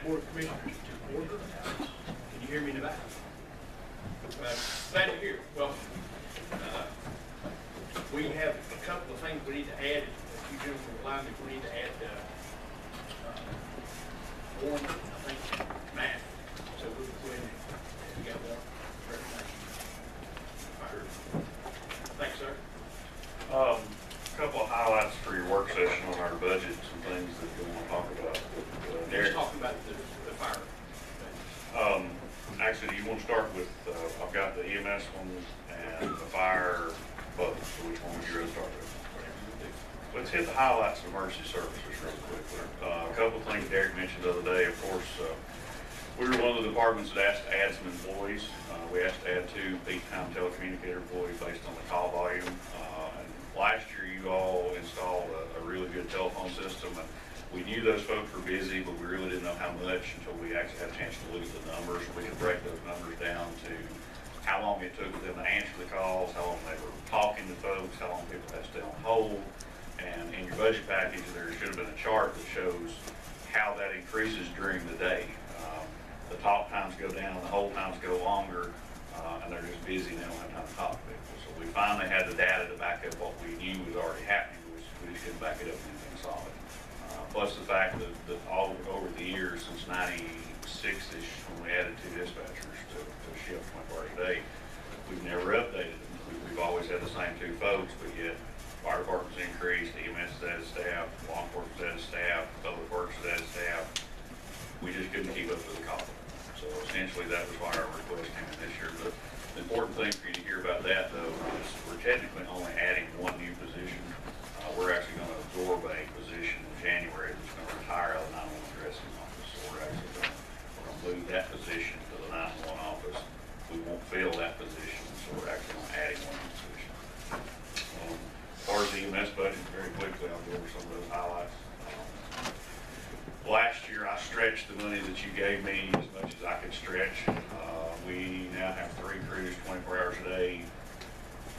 County Board of Commissioners to order. Can you hear me in the back? Glad to hear. Well, we have a couple of things we need to add. If you gentlemen will allow me, we need to add Warren, I think, Matt. So we'll go ahead and we got one. Thanks, sir. A couple of highlights for your work session on our budget, some things that we want to talk about. Let's talk about the fire. Actually, do you want to start with, I've got the EMS one and the fire both, so which one would you rather start with? Let's hit the highlights of emergency services real quick. A couple of things Derek mentioned the other day. Of course, we were one of the departments that asked to add some employees. We asked to add 2 peak time telecommunicator employees based on the call volume. And last year you all installed a really good telephone system. And we knew those folks were busy, but we really didn't know how much until we actually had a chance to look at the numbers. We could break those numbers down to how long it took them to answer the calls, how long they were talking to folks, how long people had to stay on hold. And in your budget package, there should have been a chart that shows how that increases during the day. The talk times go down, the hold times go longer, and they're just busy and they don't have time to talk to people. So we finally had the data to back up what we knew was already happening. We just couldn't back it up with anything solid. Plus the fact that all over the years since 96-ish, when we added 2 dispatchers to shift 24 hours a day, we've never updated them. We've always had the same 2 folks, but yet fire department's increased, EMS has added staff, law enforcement's added staff, public works has added staff. We just couldn't keep up with the call. So essentially that was why our request came in this year. But the important thing for you to hear about that though is we're technically only adding 1 new position. We're actually going to absorb a position in January that's going to retire out of the 911 addressing office. So we're going to move that position to the 911 office. We won't fill that position, so we're actually adding 1 new position. As far as the EMS budget, very quickly, I'll go over some of those highlights. Last year, I stretched the money that you gave me as much as I could stretch. We now have 3 crews, 24 hours a day,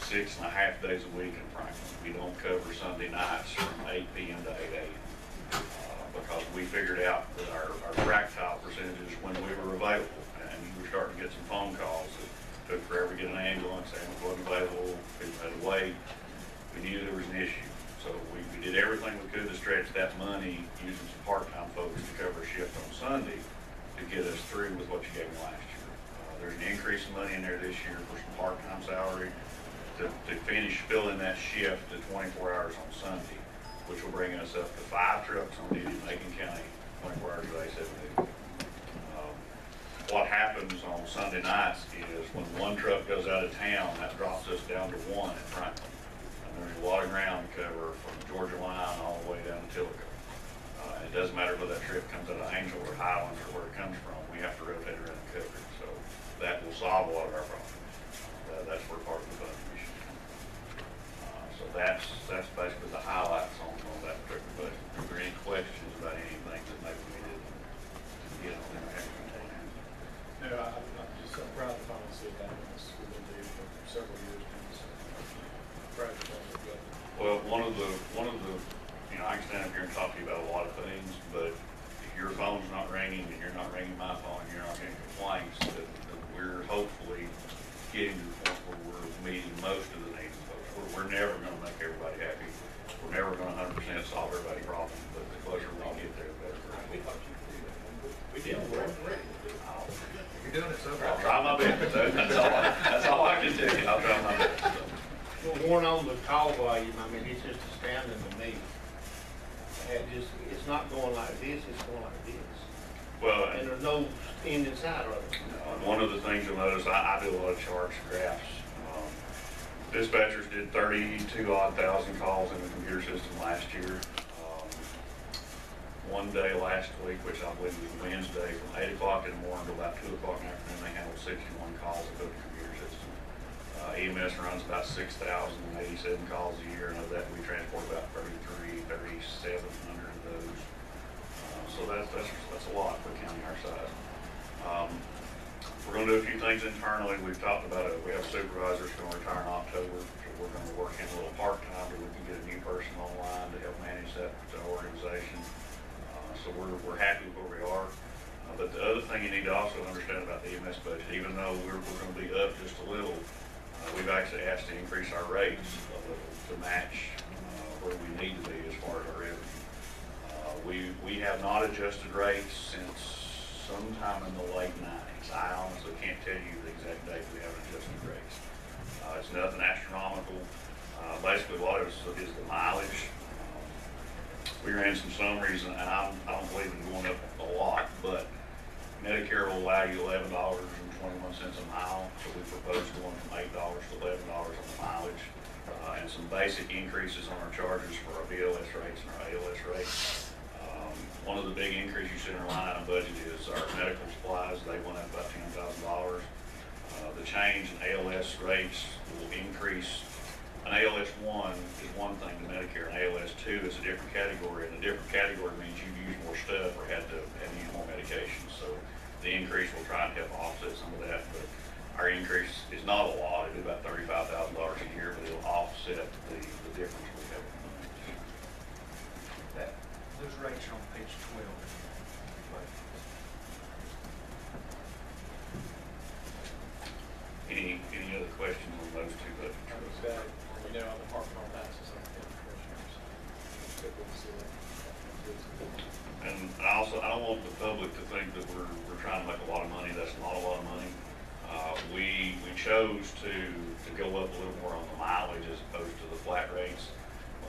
6.5 days a week in Franklin. We don't cover Sunday nights from 8 p.m. to 8 a.m. Because we figured out that our fractile percentages when we were available, and we were starting to get some phone calls. It took forever to get an ambulance, ambulance wasn't available, people had to wait. We knew there was an issue. So we did everything we could to stretch that money using some part-time folks to cover a shift on Sunday to get us through with what you gave me last year. There's an increase in money in there this year for some part-time salary to finish filling that shift to 24 hours on Sunday, which will bring us up to 5 trucks on duty in Macon County, 24 hours a day, 7 days. What happens on Sunday nights is when 1 truck goes out of town, that drops us down to 1 in Franklin. There's a lot of ground to cover from the Georgia line all the way down to Tillico. It doesn't matter whether that trip comes out of Angel or Highlands or where it comes from, we have to rotate around and cover it. So that will solve a lot of our problems. That's where part of the budget issue comes from. So that's basically the highlights on that particular budget. Are there any questions about anything that maybe we didn't get on there? No, I'm just so proud to finally see that. We've been doing it for several years now. Well, one of the, I can stand up here and talk to you about a lot of things, but if your phone's not ringing and you're not ringing my phone, and you're not getting complaints, that we're hopefully getting to the point where we're meeting most of the needs of folks. We're never going to make everybody happy. We're never going to 100% solve everybody's problems, but the closer we get there, the better. We did. We're ready. You're doing it so far. I'll try my best. That's all I can tell you. I'll try my best. So. Well, Warren, on the call volume, I mean, it's just astounding to me. It's not going like this, it's going like this. Well, and there's no end inside of it. One of the things you'll notice, I do a lot of charts, graphs. Dispatchers did 32-odd thousand calls in the computer system last year. One day last week, which I believe was Wednesday, from 8 o'clock in the morning to about 2 o'clock in the afternoon, they handled 61 calls that go to the computer system. EMS runs about 6,087 calls a year, and of that we transport about 3,700 of those. So that's a lot for a county our size. We're going to do a few things internally. We've talked about it. We have supervisors going to retire in October, so we're going to work in a little part-time so we can get a new person online to help manage that organization. So we're happy with where we are. thing you need to also understand about the EMS budget, even though we're gonna be up just a little, we've actually asked to increase our rates a little to match, where we need to be as far as our revenue. We have not adjusted rates since sometime in the late 90s. I honestly can't tell you the exact date we haven't adjusted rates. It's nothing astronomical. Basically what it is the mileage. We ran some summaries, and I don't believe in going up a lot, but Medicare will allow you $11.21 a mile, so we propose going from $8 to $11 on the mileage, and some basic increases on our charges for our BLS rates and our ALS rates. One of the big increases you see in our line item budget is our medical supplies. They went up about $10,000. The change in ALS rates will increase. An ALS 1 is one thing to Medicare, an ALS 2 is a different category, and a different category means you've used more stuff or had to use more medication. So the increase will try and help offset some of that, but our increase is not a lot. It'll be about $35,000 a year, but it'll offset the difference we have. Those rates are on page 12. Any other questions on those two budgets? We know on the department on taxes on the commissioners. It's good to see that. And I don't want the public to think that we're trying to make a lot of money. That's not a lot of money. We chose to go up a little more on the mileage as opposed to the flat rates,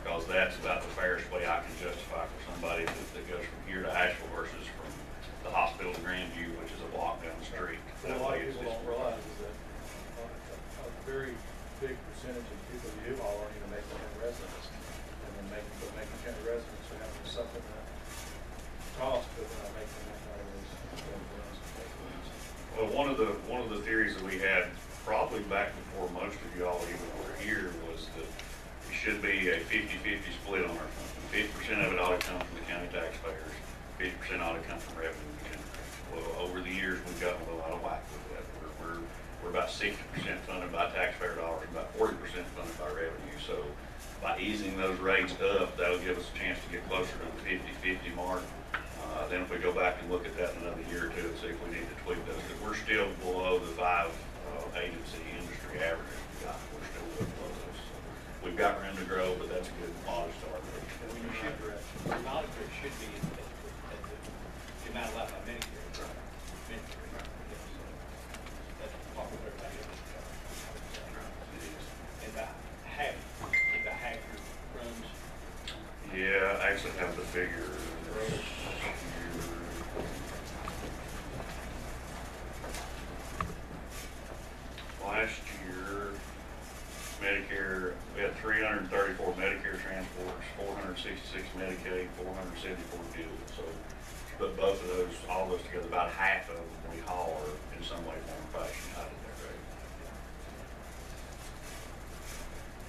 because that's about the fairest way I can justify for somebody that goes from here to Asheville versus from the hospital to Grandview, which is a block down the street. What a lot of people don't realize is that a very big percentage of people in U-Haul aren't even Macon County residents. And then Macon County residents are having to supplement cost, but they're not making that out of those. Well, one of the theories that we had probably back before most of y'all even were here was that it should be a 50-50 split on our company. 50% of it ought to come from the county taxpayers, 50% ought to come from revenue generation. Well, over the years, we've gotten a little out of whack with that. We're about 60% funded by taxpayer dollars, about 40% funded by revenue. So by easing those rates up, that'll give us a chance to get closer to the 50-50 mark. Then if we go back and look at that in another year or two and see if we need to tweak those, because we're still below the 5 agency industry averages we got. We're still below those. So we've got room to grow, but that's a good modest start. When you should, the knowledge rate should be at the amount allowed by Medicare. Medicare. That's what everybody understands. And about half your runs. Yeah, I actually have the figure. Last year, Medicare, we had 334 Medicare transports, 466 Medicaid, 474 dual. So, put both of those, all those together, about half of them we haul are in some way, form, or fashion out of that rate.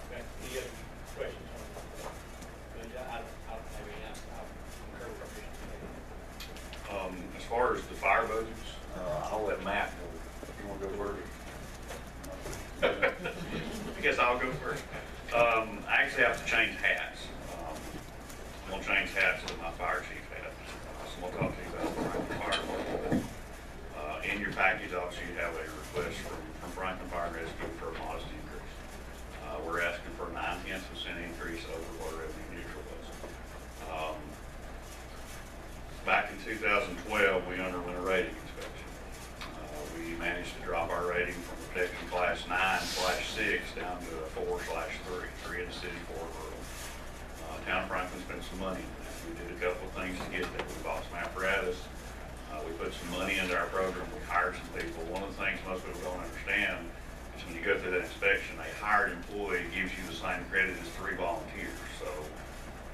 Okay. Any other questions on that? I don't have any. I'm encouraged by As far as the fire budgets, I'll let Matt go. You want to go first? I guess I'll go first. I actually have to change hats. I'm going to change hats to my fire chief hat. So we'll talk to you about the Franklin Fire Department. In your package, obviously, you have a request from Franklin Fire and Rescue for a modest increase. We're asking for a 0.9% increase over what our revenue neutral was. Back in 2012, we underwent a rating inspection. We managed to drop our rating from protection class 9/6 down to a 4/3, 3 in the city, 4 rural. Town of Franklin spent some money on that. We did a couple of things to get that. We bought some apparatus. We put some money into our program. We hired some people. One of the things most people don't understand is when you go through that inspection, a hired employee gives you the same credit as 3 volunteers. So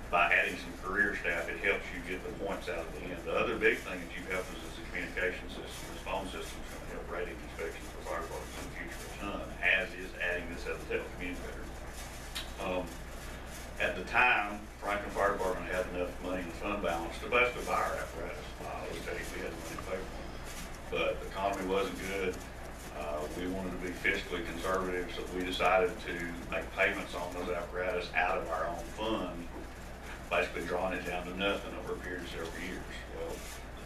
by adding some career staff, it helps you get the points out at the end. The other big thing that you've helped us is the communication system. This phone system is going to help rating inspections for fire departments in the future a ton, as is adding this as a telecommunicator. At the time, Franklin Fire Department had enough money in the fund balance to basically buy our apparatus. Let's tell you, we had money to pay for it. But the economy wasn't good. We wanted to be fiscally conservative, so we decided to make payments on those apparatus out of our own fund, basically drawing it down to nothing over a period of several years. Well,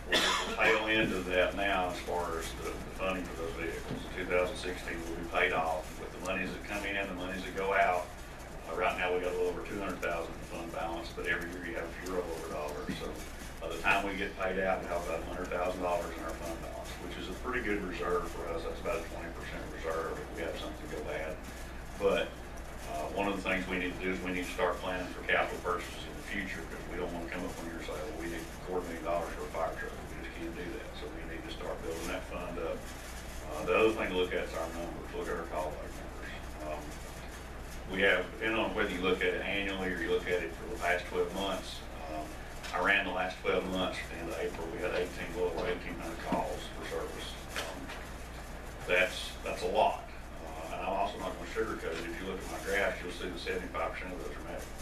we're at the tail end of that now as far as the funding for those vehicles. 2016 will be paid off with the monies that come in, the monies that go out. Right now, we got a little over 200,000 in fund balance, but every year you have a few rollover dollars. So by the time we get paid out, we have about $100,000 in our fund balance, which is a pretty good reserve for us. That's about a 20% reserve if we have something go bad. But one of the things we need to do is we need to start planning for capital purchases in the future, because we don't want to come up on here and say, well, we need $250,000 for a fire truck. We just can't do that. So we need to start building that fund up. The other thing to look at is our numbers. Look at our call out numbers. We have, depending on whether you look at it annually or you look at it for the past 12 months, I ran the last 12 months at the end of April. We had 1,800 calls for service. That's a lot. And I'm also not going to sugarcoat it. If you look at my graphs, you'll see that 75% of those are medical.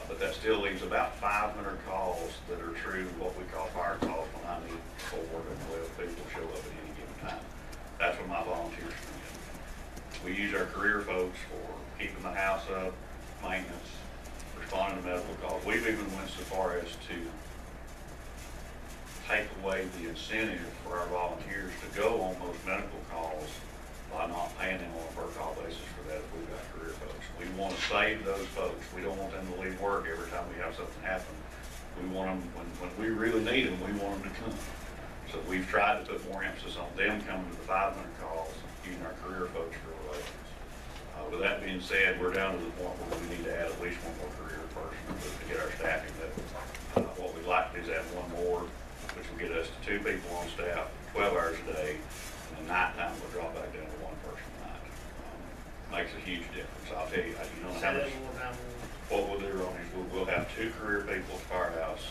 But that still leaves about 500 calls that are true, what we call fire calls, when I need 4 to 12 people show up at any given time. That's when my volunteers come in. We use our career folks for keeping the house up, maintenance, responding to medical calls. We've even went so far as to take away the incentive for our volunteers to go on those medical calls by not paying them on a per call basis for that if we've got career folks. We want to save those folks. We don't want them to leave work every time we have something happen. We want them, when we really need them, we want them to come. So we've tried to put more emphasis on them coming to the 500 calls, using our career folks for relations. With that being said, we're down to the point where we need to add at least one more career person to get our staffing level. What we'd like to do is add one more, which will get us to 2 people on staff, 12 hours a day, and the nighttime we'll drop back down to 1 person a night. Makes a huge difference. I'll tell you, you know how much. What we'll do, Ronnie, is we'll have 2 career people at the firehouse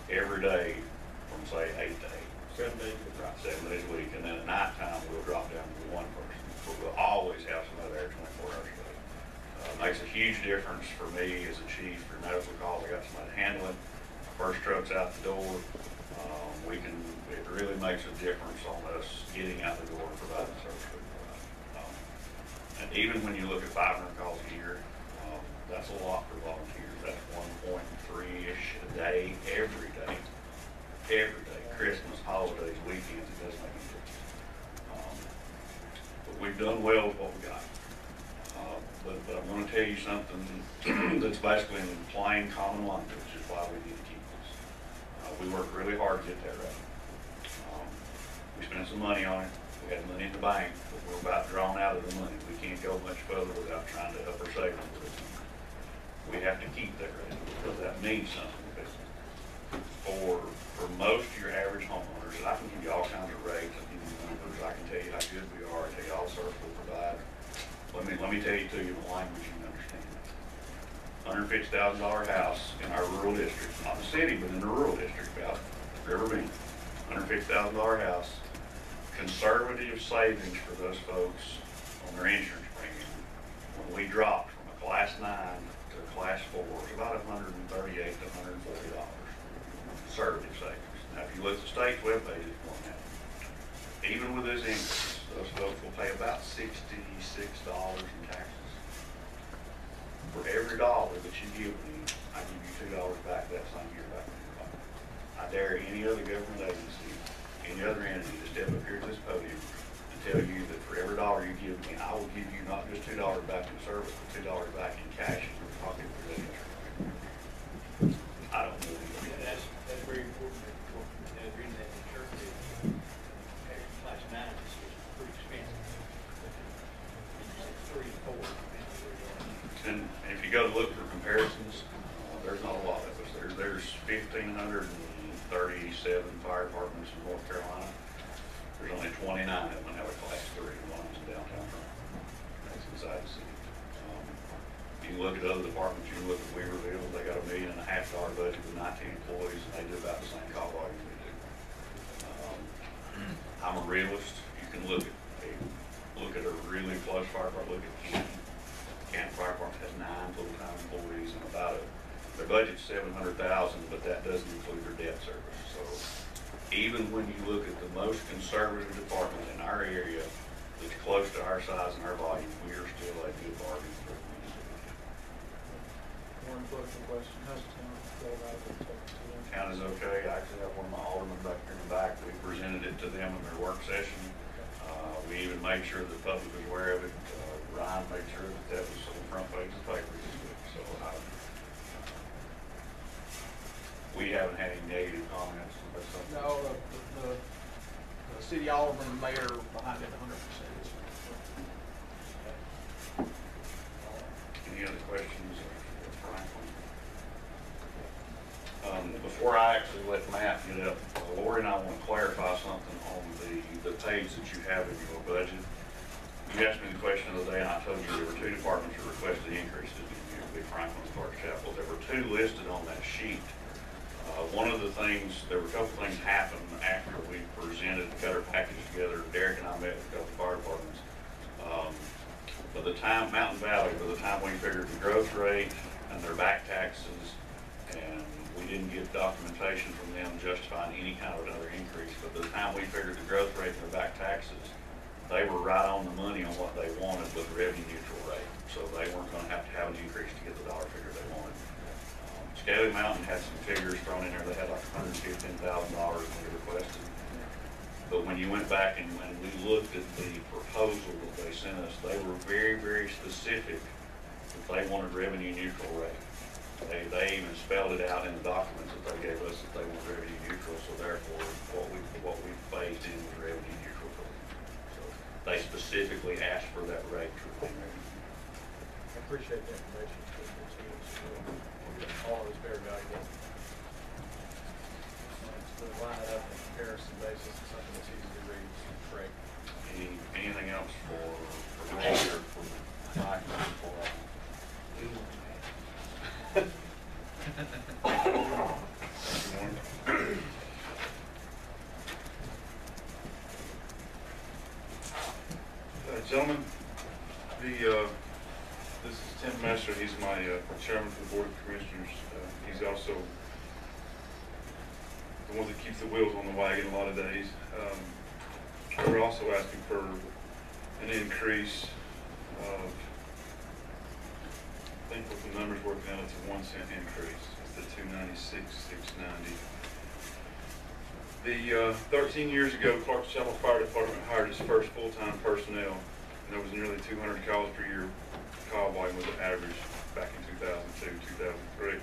every day from say 8 to 8. 7 days. Right, 7 days a week, and then at nighttime we'll drop down to 1 person. But we'll always have somebody there 24 hours a day. Makes a huge difference for me as a chief for medical calls. I got somebody to handle it. First truck's out the door. It really makes a difference on us getting out the door and providing the service we provide. And even when you look at 500 calls a year, that's a lot for volunteers. That's 1.3-ish a day, every day. Every day. Christmas, holidays, weekends, it does make a difference. But we've done well with what we got. But I'm going to tell you something that's basically in plain common language, is why we need to keep this. We worked really hard to get that right. We spent some money on it. We had money in the bank, but we're about drawn out of the money. We can't go much further without trying to up our savings. We have to keep that rate, because that means something. For most of your average homeowners, and I can give you all kinds of rates, I can give you numbers, I can tell you how good we are, I tell you all the service we provide. Let me tell you in the language you can understand. $150,000 house in our rural district, not the city, but in the rural district, about River Bend. $150,000 house. Conservative savings for those folks on their insurance premium, when we dropped from a class 9 to a class 4, it's about $138 to $140. Conservative savings. Now, if you look at the state's webpage, it's more than that. Even with this increase, those folks will pay about $66 in taxes. For every dollar that you give me, I give you $2 back that same year back in your pocket. I dare any other government agency, any other entity to step up here to this podium and tell you that for every dollar you give me, I will give you not just $2 back in service, but $2 back in cash in your pocket for that insurance. I don't know. That's very important. The reason that insurance is class 9 is pretty expensive. It's 3 and 4. And if you go to look for comparisons, there's not a lot of us. There's 1,537 fire departments in North Carolina. There's only 29 of them have a class 3, and one is in downtown Rome. That's inside the city. You can look at other departments. You can look at Weaverville. They got $1.5 million budget with 19 employees, and they do about the same call volume we do. I'm a realist. You can look at a really close fire department. Look at Canton. Canton Fire Department has 9 full-time employees, and their budget's $700,000, but that doesn't include their debt service. So even when you look at the most conservative department in our area that's close to our size and our volume, we are still a good bargain for the community. One political question, how's the town rolled out? Town is okay. I actually have one of my aldermen back here in the back. We've presented it to them in their work session. We even made sure the public was aware of it. Ryan made sure that was on the front page of the paper this week. So we haven't had any negative comments. No, the city alderman and mayor behind it 100%. Any other questions of Franklin? Before I actually let Matt get up, Lori and I want to clarify something on the page that you have in your budget. You asked me the question the other day, and I told you there were 2 departments that requested increases in Big Franklin and Clark Chapel. There were 2 listed on that sheet. One of the things, there were a couple things happened after we presented the better package together. Derek and I met with a couple fire departments. By the time, Mountain Valley, by the time we figured the growth rate and their back taxes, and we didn't get documentation from them justifying any kind of another increase, but by the time we figured the growth rate and their back taxes, they were right on the money on what they wanted with the revenue neutral rate. So they weren't going to have an increase to get the dollar figure they wanted. Scaly Mountain had some figures thrown in there. They had like $115,000 when they requested. But when you went back and when we looked at the proposal that they sent us, they were very, very specific that they wanted revenue neutral rate. They even spelled it out in the documents that they gave us that they want revenue neutral. So therefore, what we phased in was revenue neutral for them. So they specifically asked for that rate to remain revenue neutral. I appreciate the information. All is very valuable. To line it up on a comparison basis is something that's easy to read. It's great. Anything else for Ray or for Mike before Gentlemen, this is Tim Messer. He's my chairman for the Board of Commissioners. He's also the one that keeps the wheels on the wagon a lot of days. We're also asking for an increase of, I think with the numbers working out, it's a 1 cent increase. It's the $296,690. The 13 years ago, Clark Chapel Fire Department hired its first full-time personnel, and there was nearly 200 calls per year. Call volume was an average back in 2002, 2003.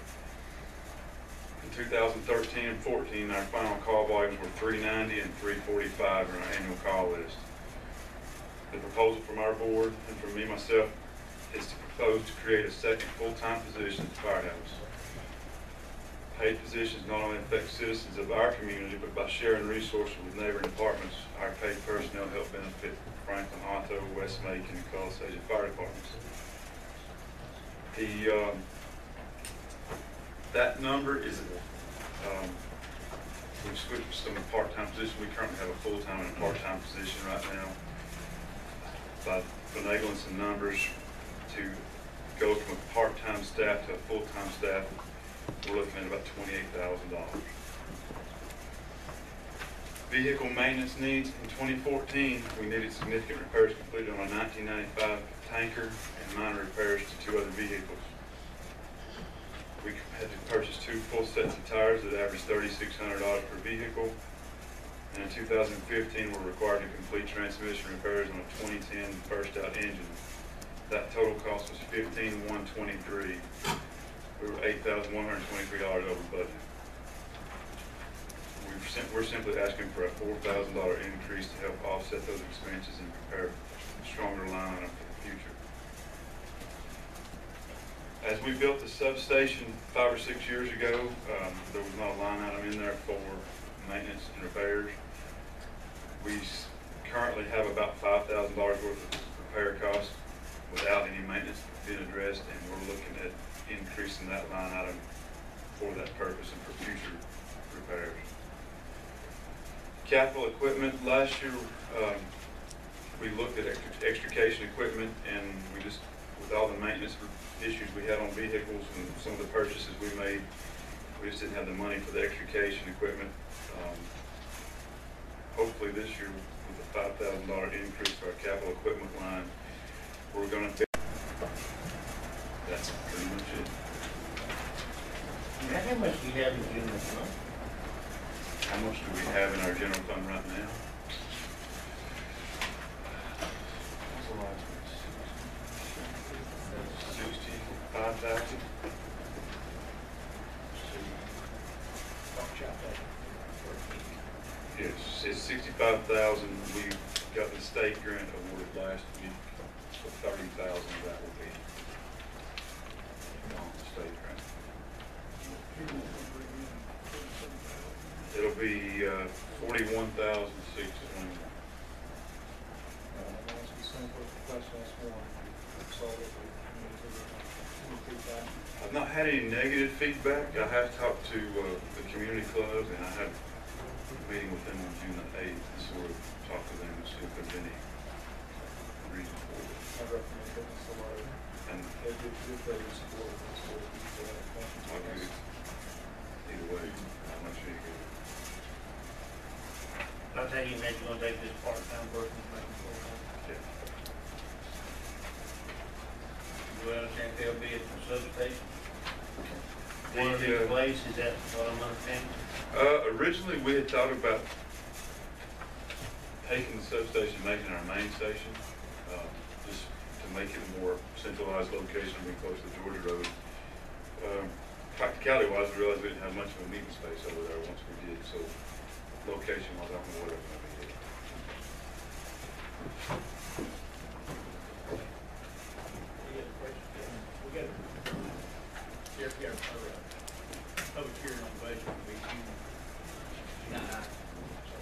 In 2013 and 14, our final call volumes were 390 and 345 on our annual call list. The proposal from our board and from me myself is to propose to create a second full-time position at the firehouse. Paid positions not only affect citizens of our community, but by sharing resources with neighboring departments, our paid personnel help benefit Franklin, Otto, West Macon, and Colossadia fire departments. That number is, we've switched some part-time positions. We currently have a full-time and a part-time position right now. By finagling some numbers to go from a part-time staff to a full-time staff, we're looking at about $28,000. Vehicle maintenance needs. In 2014, we needed significant repairs completed on a 1995 tanker and minor repairs to 2 other vehicles. We had to purchase 2 full sets of tires that averaged $3,600 per vehicle. And in 2015, we're required to complete transmission repairs on a 2010 first-out engine. That total cost was $15,123. We were $8,123 over budget. We're simply asking for a $4,000 increase to help offset those expenses and prepare a stronger line item for the future. As we built the substation 5 or 6 years ago, there was not a line item in there for maintenance and repairs. We currently have about $5,000 worth of repair costs without any maintenance being addressed, and we're looking at increasing that line item for that purpose and for future repairs. Capital equipment. Last year, we looked at extrication equipment, and we just, with all the maintenance issues we had on vehicles and some of the purchases we made, we just didn't have the money for the extrication equipment. Hopefully this year, with a $5,000 increase to our capital equipment line, we're going to. That's pretty much it. How much do you have in units, huh? How much do we have in our general fund right now? What's the last one? 65,000? Yes, it's 65,000. We got the state grant awarded last week, so 30,000 that will be on the state grant. It'll be 41,621. Let me ask you some question, that's one. So, I've not had any negative feedback. I have talked to the community clubs, and I had a meeting with them on June the 8th to sort of talk to them and see if there's any reason for it. I recommend putting this below. And If they would support it, that's what it is. I'll do it either way. I'm not sure you get it. I'll tell you, Matt, you're gonna take this part-time person and make it full-time. Yeah. You understand they'll be at the substation? The, One of these places, is that what I'm understanding? Originally, we had thought about taking the substation, making our main station, just to make it a more centralized location, being close to Georgia Road. Practicality-wise, we realized we didn't have much of a meeting space over there once we did, so location-wise, I don't know what it's going to be. We got a public hearing on budget, we June 9. So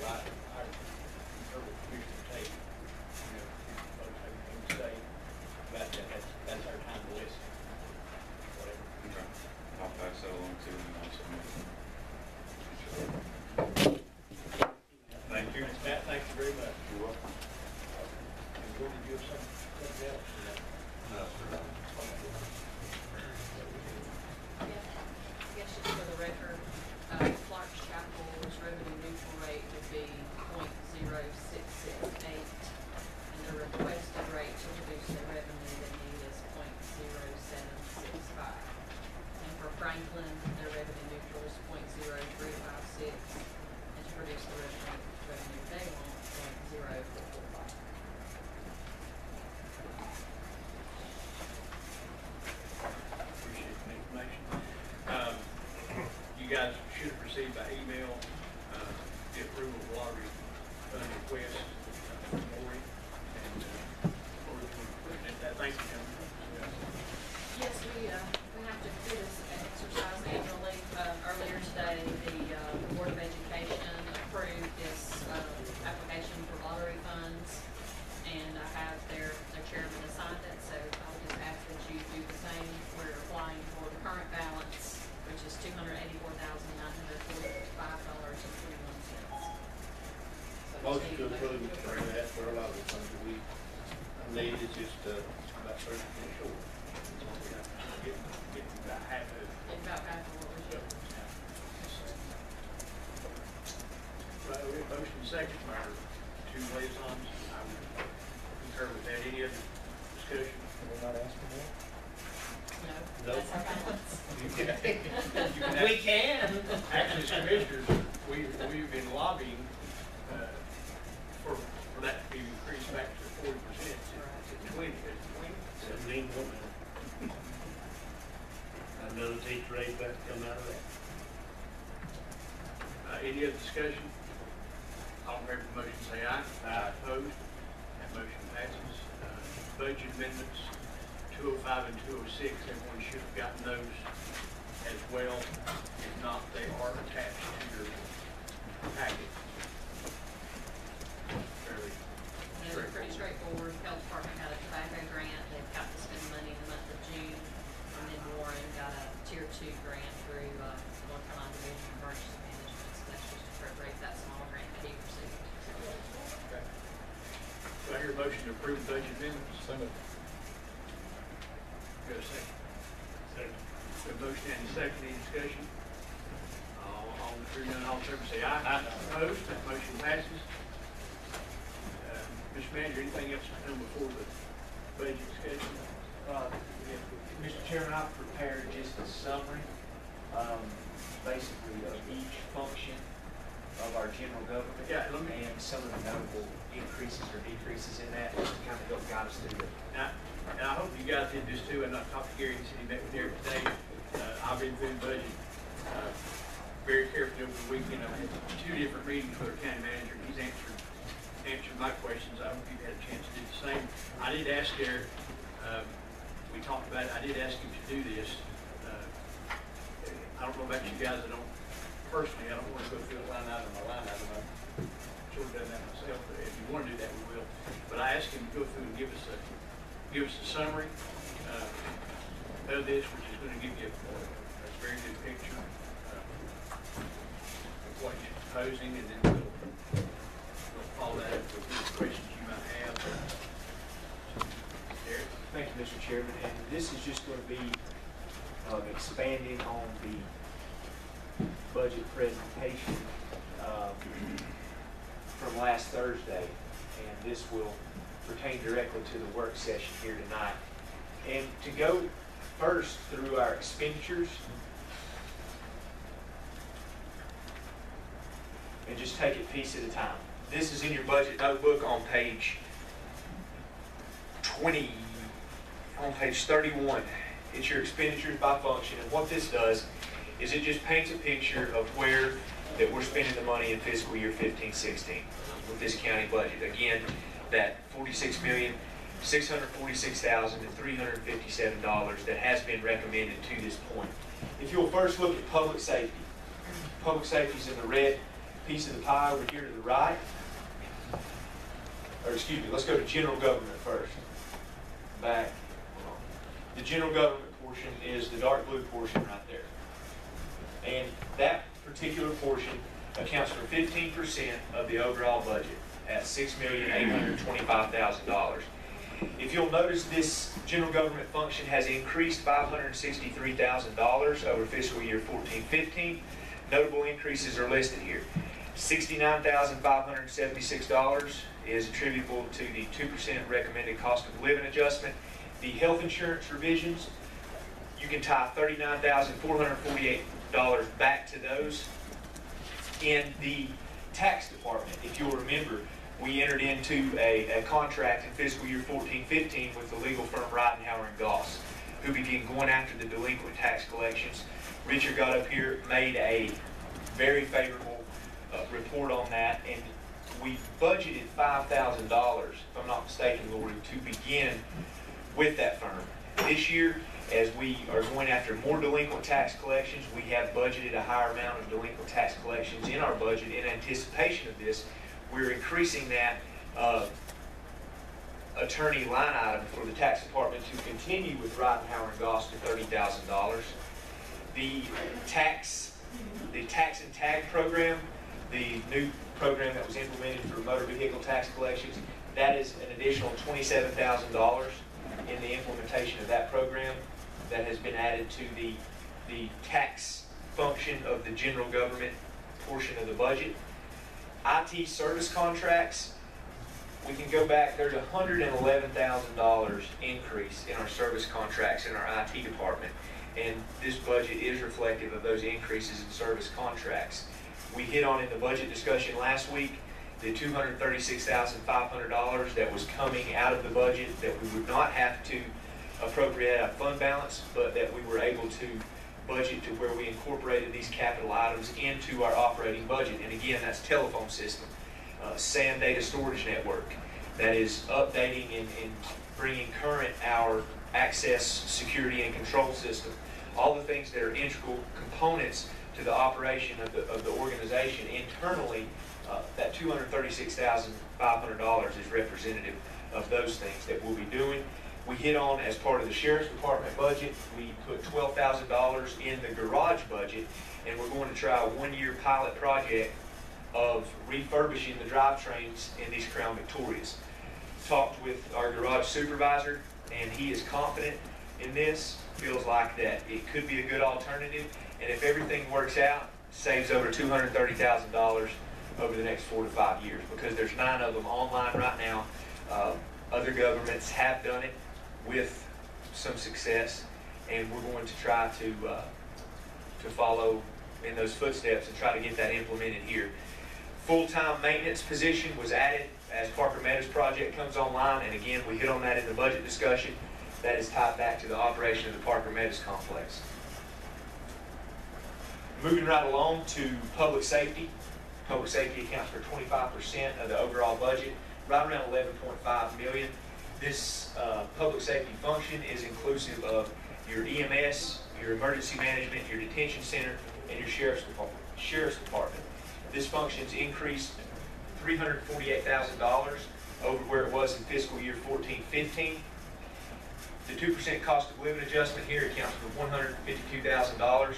I heard what Commissioner Tate, folks have anything to say about that, that's our time to listen. Whatever. Okay. I'll pass that along to them and also. Thank you. Thanks, Matt, thank you very much. You're welcome. And Gordon, do you have something else? No, sir. Yes, just for the record, Clark's Chapel's revenue neutral rate would be .0668, and the requested rate to reduce their revenue they need is .0765. And for Franklin, their revenue neutral is .0356, and to reduce the revenue they want, .0445. Appreciate the information. You guys should have received by email, the approval of lottery fund request from Lori. And, Lori, looking at that, thank you, gentlemen. Yes, we have to do this exercise annually. Earlier today, the Board of Education approved this application for lottery funds, and I have their chairman assigned it, so I'll just ask that you do the same. We're applying for the current balance, which is $284,945.21. Motion to approve, that's for a lot of the things that we need, it's just, about 30% short. Get about half of it. It's about half of what we should. Right, we have motion second by our two liaisons. I would concur with that. Any other discussion? We're not asking more? No, Nope. that's our balance. You can We can. Actually, as commissioners, we've been lobbying for that to be increased back to 40%, to 20. 17 women. Another teacher rate back come out of that. Any other discussion? All in favor of the motion say aye. Aye. Opposed? That motion passes. Budget amendments 205 and 206, everyone should have gotten those as well. If not, they are attached to your packet. Fairly And they're pretty straightforward. Health Department got a tobacco grant. They've got to spend money in the month of June. And then Warren got a tier 2 grant through North Carolina Division of Emergency Management. So that's just to appropriate that small grant that he received. Okay. Do I hear a motion to approve the budget amendments? So moved. Go a second. Second. A motion and a second, any discussion? All in favor, all in favor say aye. Aye. Opposed? That motion passes. Mr. Manager, anything else to come before the budget discussion? Mr. Chairman, I've prepared just a summary, basically of each function of our general government. Yeah, let me- And some of the notable increases or decreases in that, just to kind of help guide us through it. And I hope you guys did this too, and I talked to Gary, he said he met with Gary today. I've been through the budget very carefully over the weekend. I've had 2 different meetings with our county manager. He's answered my questions. I hope you've had a chance to do the same. I did ask Gary, we talked about it, I did ask him to do this. I don't know about you guys, I don't want to go through it line item by line item. I've sort of done that myself, but if you want to do that, we will. But I asked him to go through and give us a summary of this, which is going to give you a very good picture of what you're proposing, and then we'll follow that up with any questions you might have. Derek? Thank you, Mr. Chairman. And this is just going to be expanding on the budget presentation from last Thursday. And this will pertain directly to the work session here tonight. And to go first through our expenditures, and just take it piece at a time. This is in your budget notebook on page 20, on page 31. It's your expenditures by function, and what this does is it just paints a picture of where that we're spending the money in fiscal year 15-16 with this county budget. Again, that $46,646,357 that has been recommended to this point. If you'll first look at public safety. Public safety is in the red piece of the pie over here to the right. Or excuse me, let's go to general government first. Back. The general government portion is the dark blue portion right there. And that particular portion accounts for 15% of the overall budget at $6,825,000. If you'll notice, this general government function has increased $563,000 over fiscal year 14-15. Notable increases are listed here. $69,576 is attributable to the 2% recommended cost of living adjustment. The health insurance revisions, you can tie $39,448 back to those. In the tax department, if you'll remember, we entered into a contract in fiscal year 14-15 with the legal firm Ridenhour and Goss, who began going after the delinquent tax collections. Richard got up here, made a very favorable report on that, and we budgeted $5,000, if I'm not mistaken, Lori, to begin with that firm. This year, as we are going after more delinquent tax collections, we have budgeted a higher amount of delinquent tax collections in our budget. In anticipation of this, we're increasing that attorney line item for the tax department to continue with Ridenhour and Goss to $30,000. The tax and tag program, the new program that was implemented for motor vehicle tax collections, that is an additional $27,000 in the implementation of that program that has been added to the tax function of the general government portion of the budget. IT service contracts, we can go back, there's a $111,000 increase in our service contracts in our IT department, and this budget is reflective of those increases in service contracts. We hit on in the budget discussion last week the $236,500 that was coming out of the budget that we would not have to appropriate out of fund balance, but that we were able to budget to where we incorporated these capital items into our operating budget. And again, that's telephone system, SAN data storage network, that is updating and bringing current our access, security, and control system. All the things that are integral components to the operation of the organization internally. That $236,500 is representative of those things that we'll be doing. We hit on, as part of the Sheriff's Department budget, we put $12,000 in the garage budget, and we're going to try a one-year pilot project of refurbishing the drivetrains in these Crown Victorias. Talked with our garage supervisor, and he is confident in this, feels like that it could be a good alternative, and if everything works out, saves over $230,000 over the next 4 to 5 years, because there's 9 of them online right now. Other governments have done it with some success, and we're going to try to follow in those footsteps and try to get that implemented here. Full-time maintenance position was added as Parker Meadows project comes online, and again, we hit on that in the budget discussion. That is tied back to the operation of the Parker Meadows complex. Moving right along to public safety. Public safety accounts for 25% of the overall budget, right around 11.5 million. This public safety function is inclusive of your EMS, your emergency management, your detention center, and your sheriff's department. This function's increased $348,000 over where it was in fiscal year 14-15. The 2% cost of living adjustment here accounts for $152,000.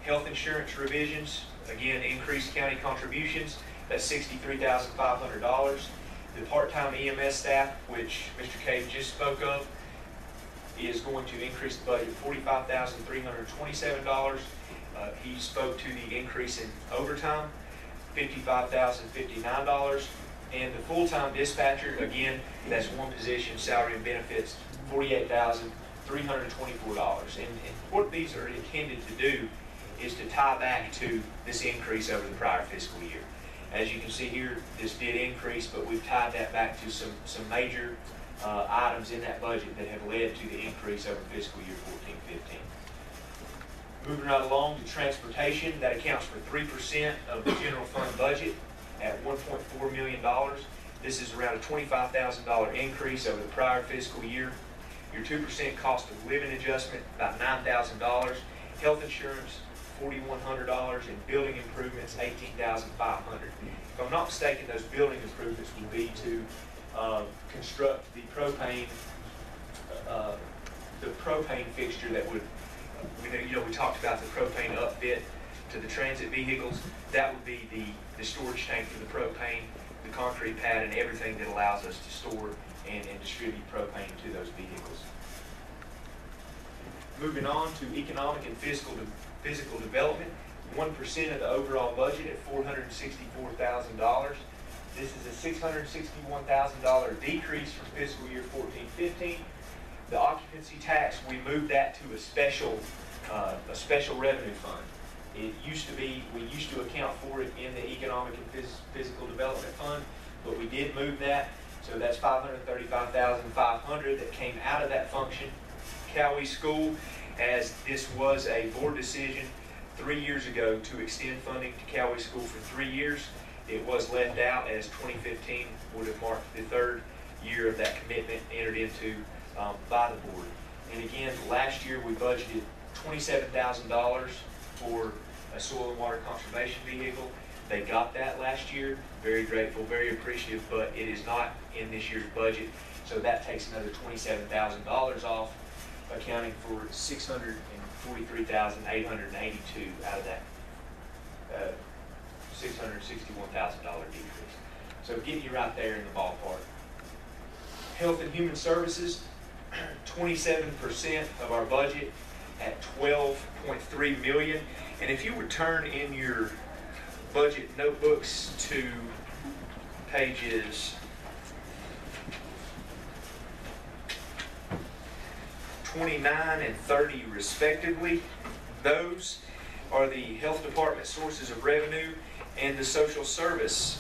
Health insurance revisions, again, increased county contributions, that's $63,500. The part-time EMS staff, which Mr. Cave just spoke of, is going to increase the budget $45,327. He spoke to the increase in overtime, $55,059. And the full-time dispatcher, again, that's one position, salary and benefits, $48,324. And what these are intended to do is to tie back to this increase over the prior fiscal year. As you can see here, this did increase, but we've tied that back to some major items in that budget that have led to the increase over fiscal year 14-15. Moving right along to transportation, that accounts for 3% of the general fund budget at $1.4 million. This is around a $25,000 increase over the prior fiscal year. Your 2% cost of living adjustment, about $9,000. Health insurance, $4,100, and building improvements, $18,500. If I'm not mistaken, those building improvements would be to construct the propane fixture that would, we talked about the propane upfit to the transit vehicles. That would be the storage tank for the propane, the concrete pad, and everything that allows us to store and distribute propane to those vehicles. Moving on to economic and physical development, 1% of the overall budget at $464,000. This is a $661,000 decrease from fiscal year 14-15. The occupancy tax, we moved that to a special revenue fund. It used to be, we used to account for it in the economic and physical development fund, but we did move that. So that's $535,500 that came out of that function. Cowee School, as this was a board decision 3 years ago to extend funding to Cowee School for 3 years, it was left out as 2015 would have marked the 3rd year of that commitment entered into by the board. And again, last year we budgeted $27,000 for a soil and water conservation vehicle. They got that last year. Very grateful, very appreciative, but it is not in this year's budget. So that takes another $27,000 off, accounting for $643,882 out of that $661,000 decrease. So getting you right there in the ballpark. Health and Human Services, 27% of our budget at $12.3 million. And if you would turn in your budget notebooks to pages 29 and 30 respectively, those are the health department sources of revenue and the social service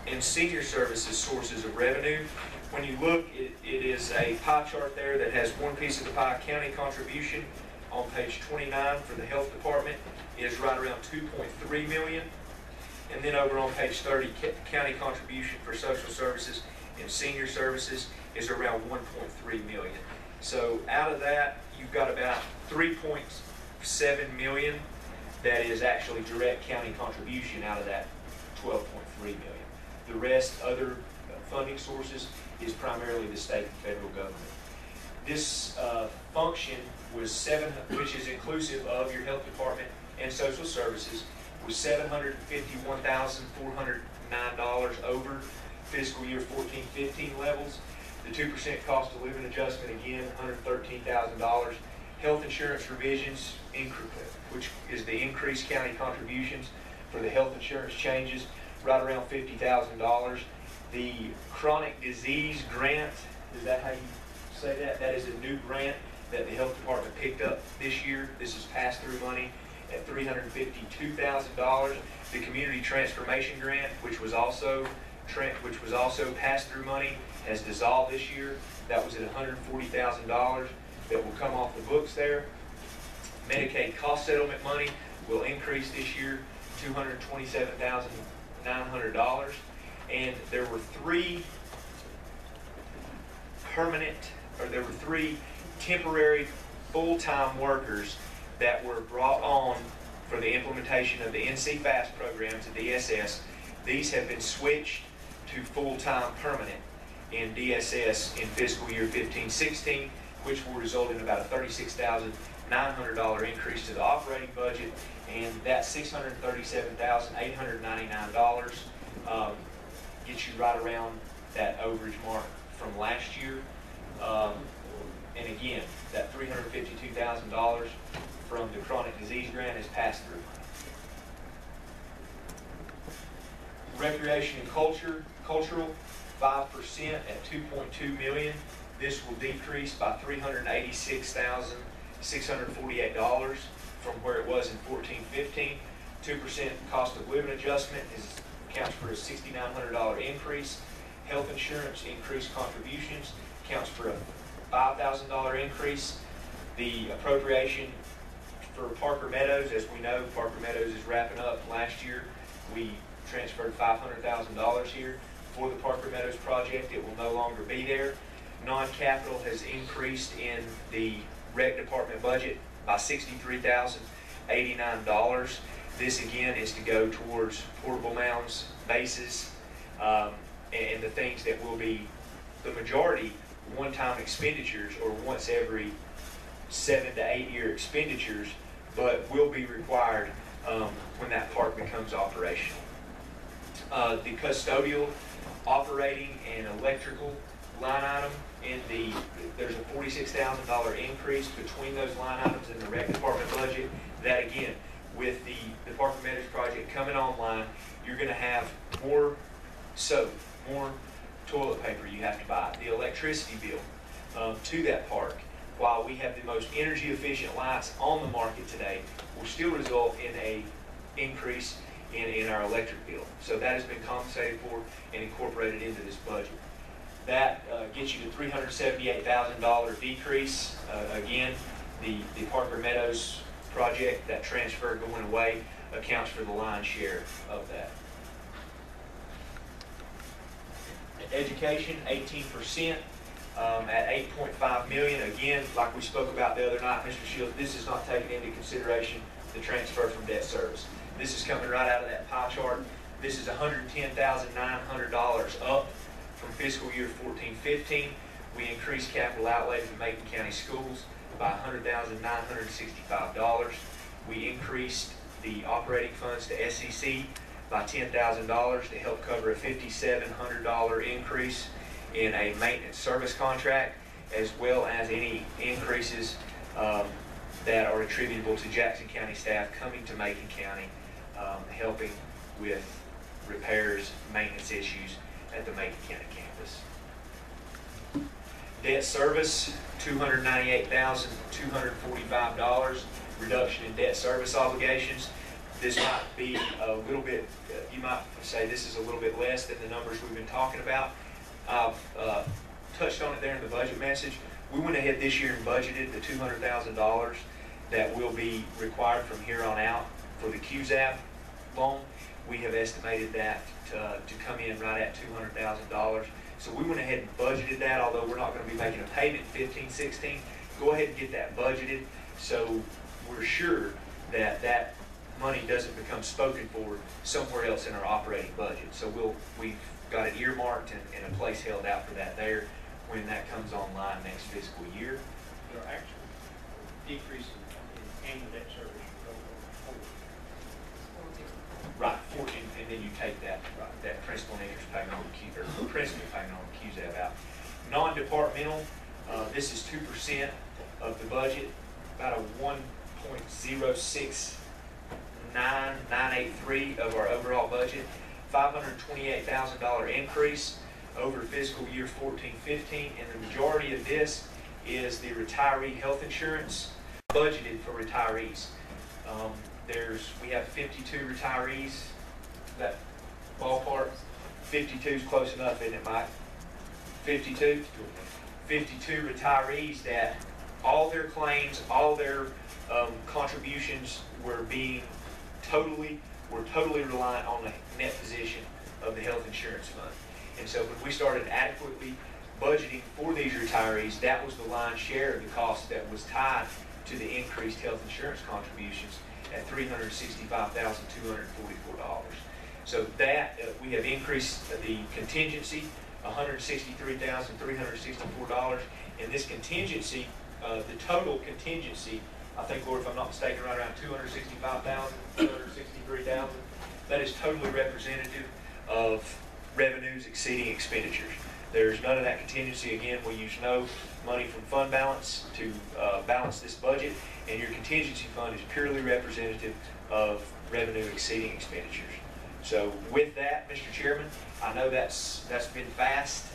and senior services sources of revenue. When you look, it is a pie chart there that has one piece of the pie, county contribution on page 29 for the health department is right around $2.3 million. And then over on page 30, county contribution for social services and senior services is around $1.3 million. So out of that, you've got about $3.7 million that is actually direct county contribution out of that $12.3 million. The rest, other funding sources, is primarily the state and federal government. This function was which is inclusive of your health department and social services, was $751,409 over fiscal year 14-15 levels. The 2% cost of living adjustment, again, $113,000. Health insurance revisions, which is the increased county contributions for the health insurance changes, right around $50,000. The chronic disease grant, is that how you say that? That is a new grant that the health department picked up this year. This is pass-through money. at $352,000. The Community Transformation Grant, which was also pass-through money, has dissolved this year. That was at $140,000 that will come off the books there. Medicaid cost settlement money will increase this year to $227,900. And there were three temporary full-time workers that were brought on for the implementation of the NC FAST programs at DSS. These have been switched to full-time permanent in DSS in fiscal year 15-16, which will result in about a $36,900 increase to the operating budget, and that $637,899 gets you right around that overage mark from last year. And again, that $352,000 from the chronic disease grant is passed through. Recreation and cultural, 5% at $2.2 million. This will decrease by $386,648 from where it was in 14-15. 2% cost of living adjustment accounts for a $6,900 increase. Health insurance increased contributions accounts for a $5,000 increase. The appropriation for Parker Meadows, as we know, Parker Meadows is wrapping up. Last year, we transferred $500,000 here for the Parker Meadows project. It will no longer be there. Non-capital has increased in the rec department budget by $63,089. This again is to go towards portable mounds, bases, and the things that will be the majority one-time expenditures or once every 7 to 8 year expenditures, but will be required when that park becomes operational. The custodial, operating, and electrical line item there's a $46,000 increase between those line items in the rec department budget. That again, with the Parker Meadows project coming online, you're going to have more soap, more toilet paper you have to buy. The electricity bill to that park, while we have the most energy efficient lights on the market today, will still result in a increase in our electric bill. So that has been compensated for and incorporated into this budget. That gets you to $378,000 decrease. Again, the Parker Meadows project, that transfer going away, accounts for the lion's share of that. Education, 18% at $8.5 million. Again, like we spoke about the other night, Mr. Shields, this is not taking into consideration the transfer from debt service. This is coming right out of that pie chart. This is $110,900 up from fiscal year 14-15. We increased capital outlay for Macon County Schools by $100,965. We increased the operating funds to SEC by $10,000 to help cover a $5,700 increase in a maintenance service contract, as well as any increases that are attributable to Jackson County staff coming to Macon County, helping with repairs, maintenance issues at the Macon County campus. Debt service, $298,245, reduction in debt service obligations. This might be a little bit, you might say this is a little bit less than the numbers we've been talking about. I've touched on it there in the budget message. We went ahead this year and budgeted the $200,000 that will be required from here on out for the QZAP loan. We have estimated that to come in right at $200,000. So we went ahead and budgeted that, although we're not going to be making a payment in 15-16. Go ahead and get that budgeted so we're sure that that money doesn't become spoken for somewhere else in our operating budget. So we've got it earmarked and a place held out for that there when that comes online next fiscal year. There are actual decreases in annual debt service. Right, 14, and then you take that principal and interest payment on the principal payment on the QZAP out. Non-departmental, this is 2% of the budget, about a 1.069983 of our overall budget, $528,000 increase over fiscal year 14-15, and the majority of this is the retiree health insurance budgeted for retirees. we have 52 retirees, that ballpark. 52 is close enough, isn't it, Mike? 52? 52 retirees that all their claims, all their contributions were totally reliant on the net position of the health insurance fund. And so when we started adequately budgeting for these retirees, that was the lion's share of the cost that was tied to the increased health insurance contributions at $365,244. So that, we have increased the contingency, $163,364. And this contingency, the total contingency, I think, Lord, if I'm not mistaken, right around $265,000, that is totally representative of revenues exceeding expenditures. There's none of that contingency. Again, we use no money from fund balance to balance this budget, and your contingency fund is purely representative of revenue exceeding expenditures. So with that, Mr. Chairman, I know that's been fast.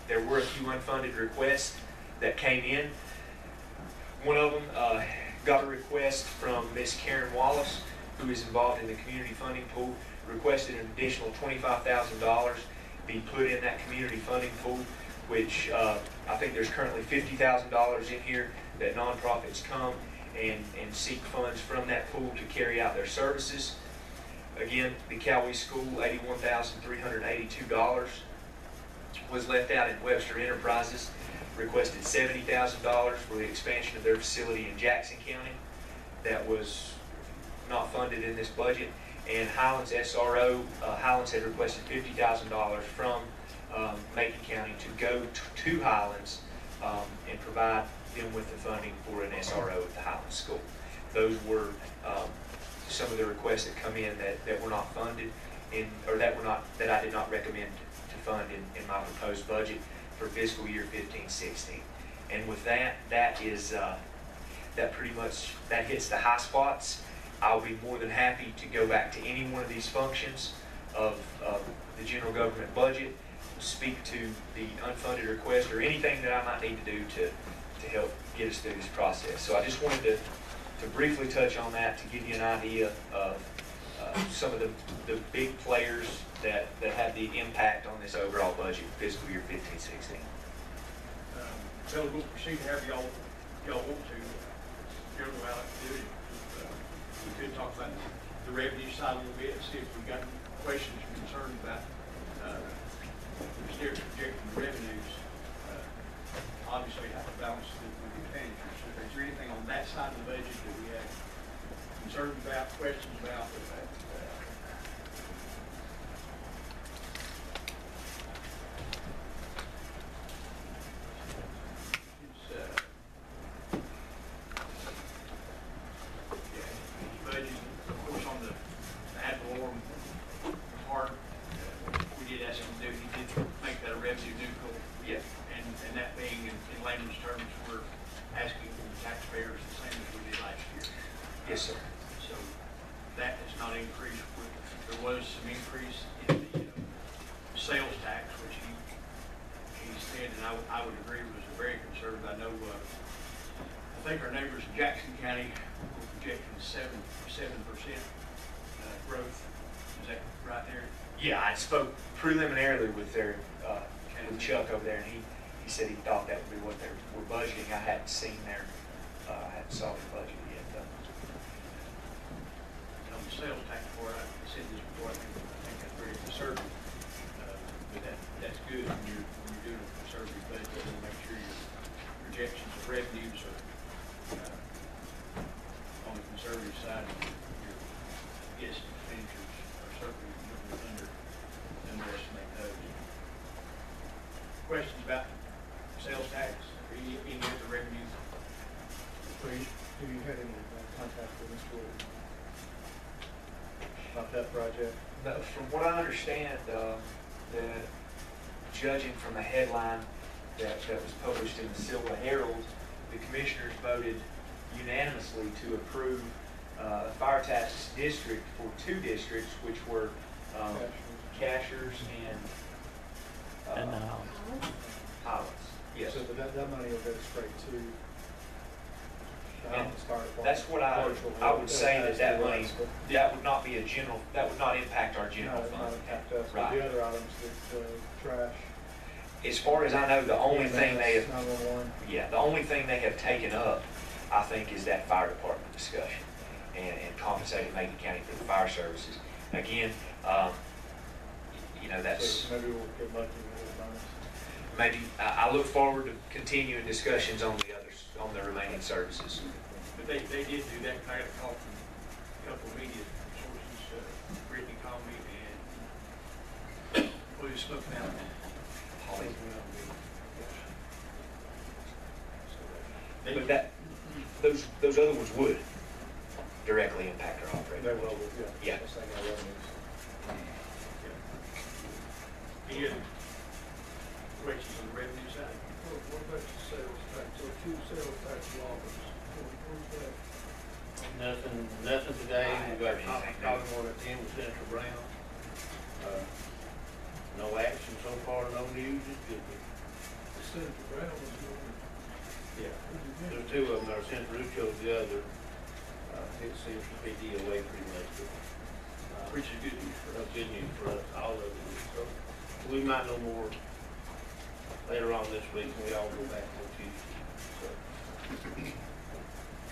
There were a few unfunded requests that came in. One of them got a request from Ms. Karen Wallace, who is involved in the community funding pool, requested an additional $25,000 be put in that community funding pool, which I think there's currently $50,000 in here that nonprofits come and seek funds from that pool to carry out their services. Again, the Cowee School, $81,382 was left out in Webster Enterprises, requested $70,000 for the expansion of their facility in Jackson County. That was not funded in this budget. And Highlands SRO, Highlands had requested $50,000 from Macon County to go to Highlands and provide them with the funding for an SRO at the Highlands School. Those were some of the requests that come in that were not funded that I did not recommend to fund in my proposed budget for fiscal year 15-16. And with that hits the high spots. I'll be more than happy to go back to any one of these functions of the general government budget, speak to the unfunded request or anything that I might need to do to help get us through this process. So I just wanted to briefly touch on that to give you an idea of some of the big players that have the impact on this overall budget for fiscal year 15-16. Bill, we'll proceed however y'all want to. General, I like to do it. We could talk about the revenue side a little bit and see if we got any questions or concerns about projecting revenues. Obviously, have to balance with the expenditures. So is there anything on that side of the budget that we have concerns about, questions about? Yes, sir. So that has not increased. There was some increase in the sales tax, which he said, and I would agree, was very conservative. I know, I think our neighbors in Jackson County were projecting 7% growth. Is that right there? Yeah, I spoke preliminarily with with Chuck over there, and he said he thought that would be what they were budgeting. I hadn't seen I hadn't saw the budget yet, though. On the sales tax report, I said this before, I think that's very conservative. But that's good when you're doing a conservative budget, to make sure your projections of revenues are on the conservative side. Your expenditures are certainly underestimate those. Questions about sales tax or any other revenue? Please, have you had any contact with Ms. Wood about that project? No, from what I understand, that judging from the headline that was published in the Silver Herald, the commissioners voted unanimously to approve a fire tax district for 2 districts, which were Cashers and Highlands. Yes. So that money will go straight to And that's what I would say, that money, that would not be a general, that would not impact our general fund. Right. The other items, the trash. As far as I know, the only thing they have, 911. yeah, the only thing they have taken up, I think, is that fire department discussion and compensating Macon County for the fire services. Again, you know, that's, So maybe we'll get lucky with a bonus. maybe, I look forward to continuing discussions on the others, on the remaining services. But they did do that, and I got a call from a couple of media sources, Brittany called me, and we just spoke out. Holly. They- But that, those other ones would directly impact our operating They budget. will, yeah. Yeah. That's like our revenues. Any other questions on the revenue side? What about the sales tax, or two sales tax laws? What's that? Nothing today. We got talking more at 10 with Senator Brown. No action so far, no news, it's good. Senator Brown was doing it. Yeah. There's two of them, there, Senator Ruccio, the other. It seems to be DOA pretty much. Which is good news for us. That's good news for us, all of it. So we might know more later on this week when we all go back on Tuesday. So,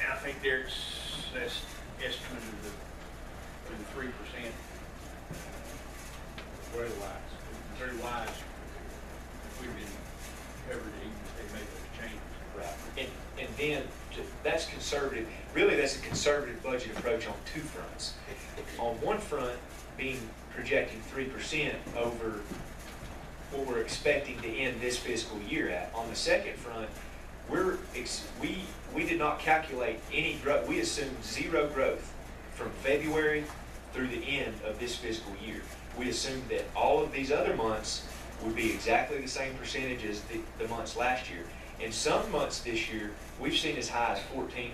And I think that's estimate of the 3%. very wise. Very wise. We've been covered even if they made those changes. Right. And then, that's conservative, really that's a conservative budget approach on two fronts. On one front, projecting 3% over what we're expecting to end this fiscal year at. On the second front, we did not calculate any growth, we assumed zero growth from February through the end of this fiscal year. We assumed that all of these other months would be exactly the same percentage as the months last year. In some months this year, we've seen as high as 14.5%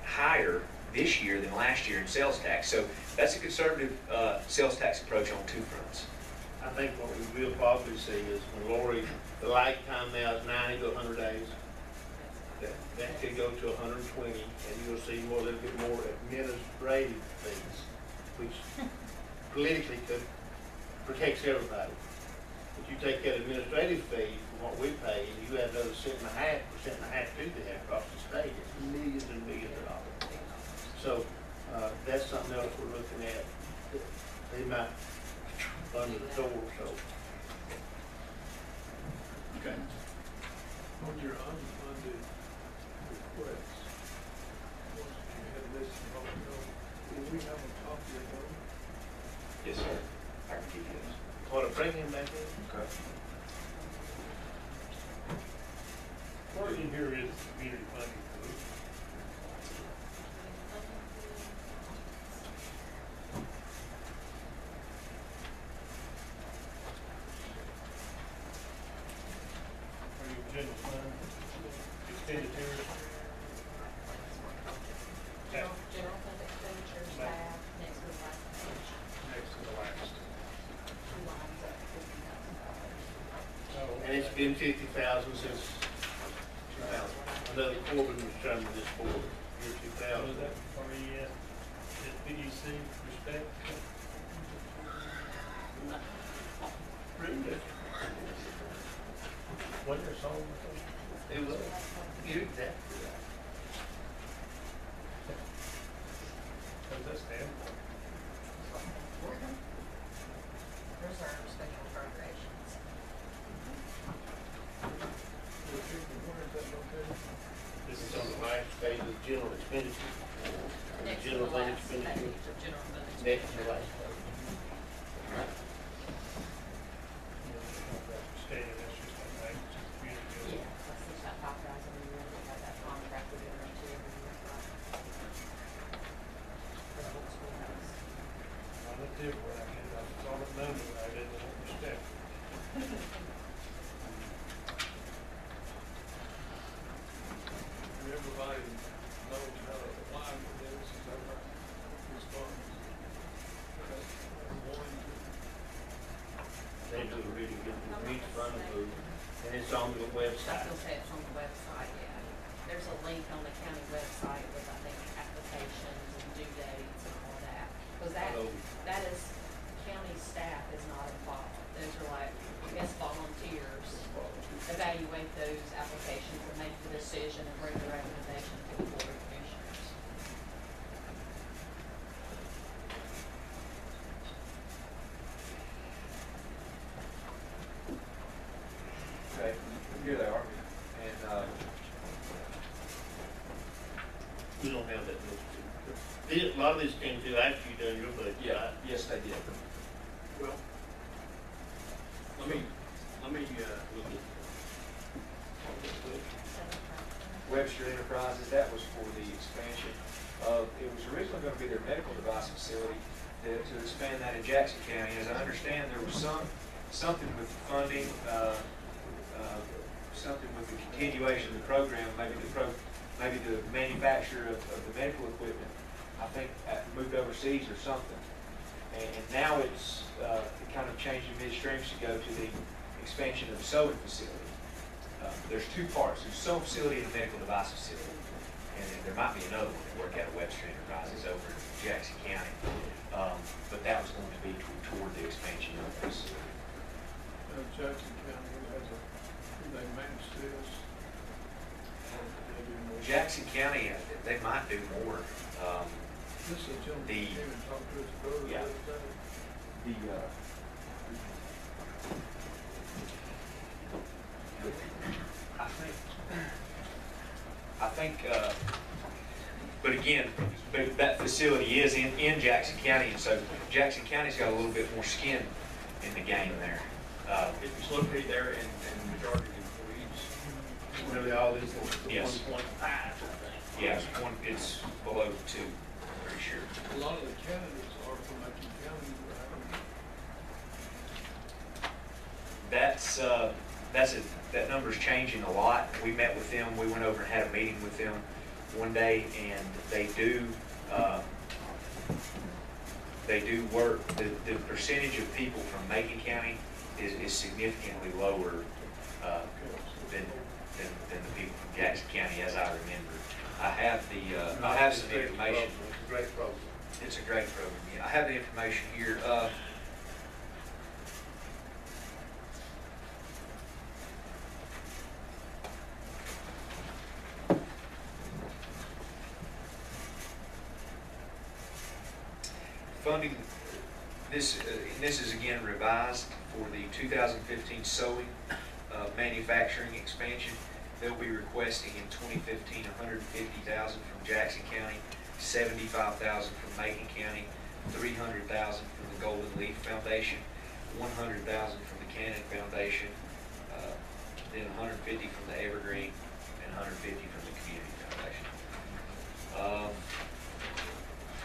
higher this year than last year in sales tax. So that's a conservative sales tax approach on two fronts. I think what we will probably see is when Lori, the lag time now is 90 to 100 days. That could go to 120, and you'll see more, a little bit more administrative fees, which politically protects everybody. But you take that administrative fee from what we pay, and you add another cent and a half to that across the state, it's millions and millions of dollars. So, that's something else we're looking at. They might under the door, so. Okay. On your unfunded requests, ones that you had listed a moment ago, will we have a copy of those? Yes, sir. I can give you those. Want to bring him back in? Okay. Part in here is community funding code. Are you general fund expenditures? General fund expenditures, staff, next to the last page, Next to the last. two lines up, $50,000. Oh, And it's been 50,000 since 2000. Another Corbin was termed this for year 2000. Was that for the PDC respect? Really? Wasn't there a song with them? It was, you're exactly right. What does that stand for? Reserve special appropriations. Where is that located? This is on the last page of general expenditure. Next to General the fund last page expenditure. of general fund Next to the expenditures. last page. Stated, that's just like, that, it's just community. Yeah, that's just that authorizing the year, we have that contract we enter into every year. For the whole schoolhouse. I looked everywhere, I did, I saw the number, but I didn't know what respect. Everybody knows how to apply for this, is that right? These funds. They do a really good reach fund food, and it's on the I was website. gonna say it's on the website, yeah. there's a link on the county website with, I think, applications and due dates and all of that. Because that is, county staff is not involved. Those are like, I guess, volunteers evaluate those applications and make the decision and bring the recommendation to the Board of Commissioners. Okay, here they are. And, We don't have that list. A lot of these came to after you done your budget, yeah, right? yes, they did. Well, let me, Look at- Webster Enterprises, that was for the expansion of, it was originally going to be their medical device facility to expand that in Jackson County. As I understand, there was something with the funding, something with the continuation of the program, maybe the manufacturer of the medical equipment, I think, moved overseas or something. And now it's kind of changed in midstream to go to the expansion of the sewing facility. There's two parts. There's a sewing facility and a medical device facility. And then there might be another one that work out of Webster Enterprises over in Jackson County. But that was going to be toward the expansion of the facility. Jackson County has a, they manage this. They do more. Jackson County, they might do more. This is a gentleman the- who came and talked to us about it the Yeah. other day. I think, but again, that facility is in Jackson County, and so Jackson County's got a little bit more skin in the game there. it's located there and the majority of the employees, Really all this is Yes. 1.5, I think. Yeah, it's below 2, pretty sure. A lot of the candidates are from Macon County, right? That number's changing a lot. We met with them, we went over and had a meeting with them one day, and they do work, the percentage of people from Macon County is significantly lower than the people from Jackson County, as I remember. I have some information. It's a great program. It's a great program, yeah. I have the information here. Funding, this is again revised for the 2015 sewing manufacturing expansion. They'll be requesting in 2015 $150,000 from Jackson County, $75,000 from Macon County, $300,000 from the Golden Leaf Foundation, $100,000 from the Cannon Foundation, then $150,000 from the Evergreen, and $150,000 from the Community Foundation.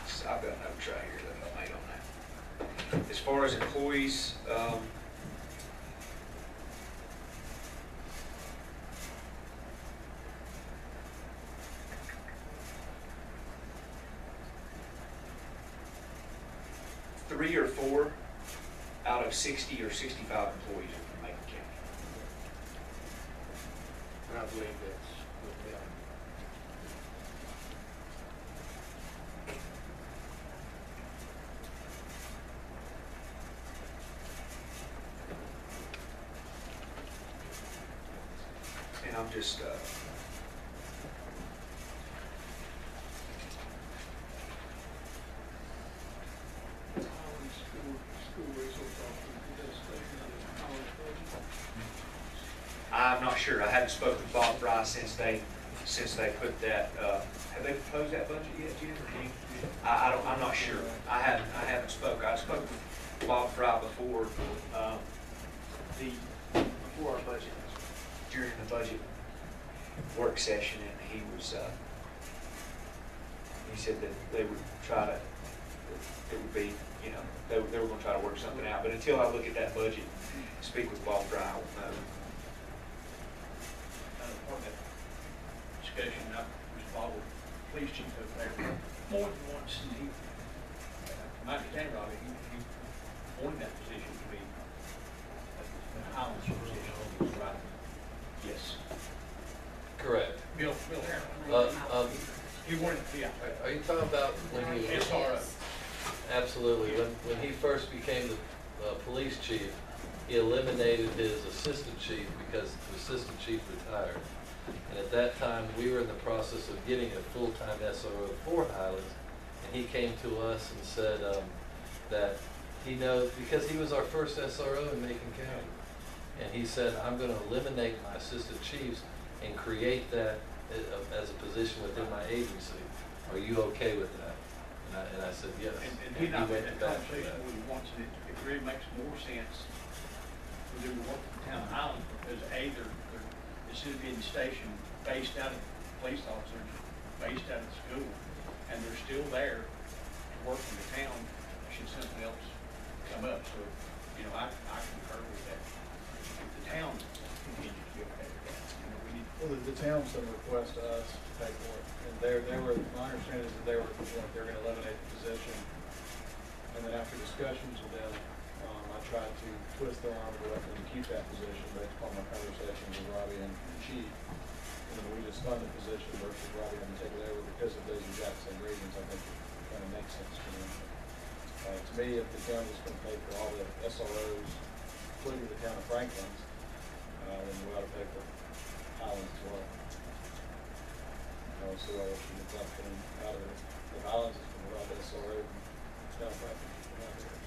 So I've got notes right here that I made on that. As far as employees, three or four out of 60 or 65 employees are from Macon County. And I believe that's with them. And I'm just, School resource officer, did that state in the college budget? I'm not sure. I haven't spoken to Bob Fry since they put that, have they proposed that budget yet, Jim, or do you? I'm not sure. I haven't spoke. I spoke with Bob Fry before, before our budget, during the budget work session, and he said that they would try to, it would be, you know, they were gonna try to work something out, but until I look at that budget, speak with Bob Fry, I won't know. part of that discussion, I was involved with the police chief over there more than once, and he, Mike Tanner, he wanted that position to be a Highlands position, right? Yes. Correct. Bill Harris. Are you talking about when he was? SRO. Absolutely. When he first became the police chief, he eliminated his assistant chief because the assistant chief retired. And at that time, we were in the process of getting a full-time SRO for Highlands, and he came to us and said that he knows, because he was our first SRO in Macon County, and he said, I'm going to eliminate my assistant chiefs and create that as a position within my agency. Are you okay with that? And I said, yes. And he not went in that back to conversation that. what he wants, and it really makes more sense to do work in the town of Highland, because they're instead of being stationed based out of police officers, based out of the school, and they're still there to work in the town, should something else come up. So, you know, I concur with that. If the town continues to be okay with that, you know, we need. Well, the town sent a request to us to pay for it, and they were, my understanding is that they were gonna eliminate the position. And then after discussions with them, I tried to twist their arm to let them keep that position based upon my conversations with Robbie and the chief. And then we just fund the position versus Robbie having to take it over because of those exact same reasons. I think it kind of makes sense to me. To me, if the town is gonna pay for all the SROs, including the town of Franklin's, then we ought to pay for Highlands as well. So I should get that thing out of it. The Highlands is gonna provide the SRO, and town of Franklin's is gonna have it.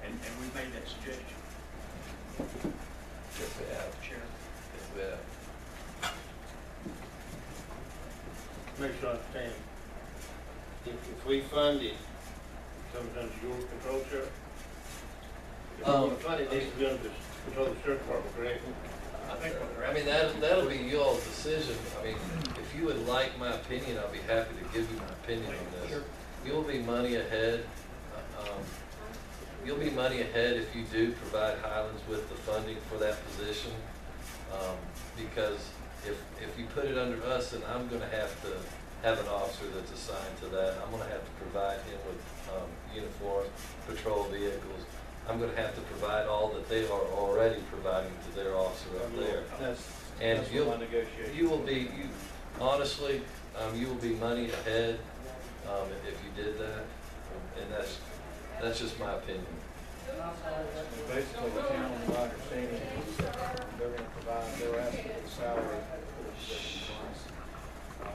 And we made that suggestion. Yes, we have. Chairman. Yes, we have. Make sure I understand. If we fund it, it comes under your control, Sheriff? If we want to fund it, it needs to be under the control of the Sheriff Department, correct? I think what they're I mean, that'll be y'all's decision. I mean, if you would like my opinion, I'll be happy to give you my opinion on this. You'll be money ahead. You'll be money ahead if you do provide Highlands with the funding for that position. Because if you put it under us, then I'm gonna have to have an officer that's assigned to that. I'm gonna have to provide him with uniforms, patrol vehicles. I'm gonna have to provide all that they are already providing to their officer up there. And That's what my negotiation. you will be, honestly, you will be money ahead if you did that. And that's just my opinion. Basically, the town, my understanding is that they're gonna provide, they were asking for the salary for the position once.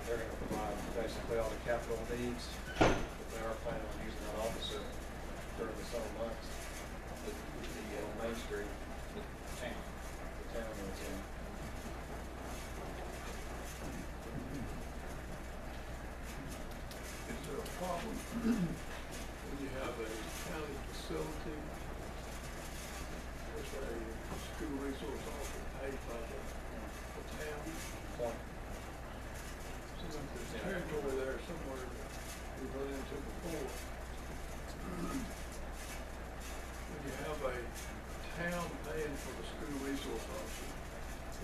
They're gonna provide basically all the capital needs, but they are planning on using that officer during the summer months. The Main Street, the town is in. Is there a problem when you have a county facility with a school resource officer paid by the town? Seems like there's territory there somewhere that we've run into before. When you have a town paying for the school resource officer,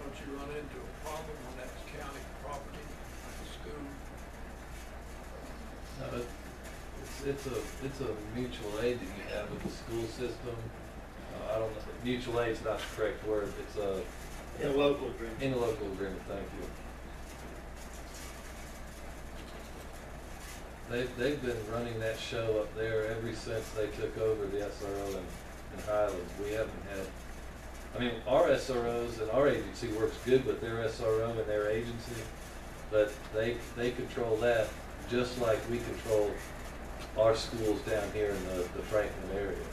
don't you run into a problem when that's county property, like a school? No, it's a mutual aid that you have with the school system. I don't know, mutual aid's not the correct word. It's a. In a local agreement. In a local agreement, thank you. They've been running that show up there ever since they took over the SRO in Highlands. We haven't had, I mean, our SROs and our agency works good with their SRO and their agency, but they control that just like we control our schools down here in the Franklin area.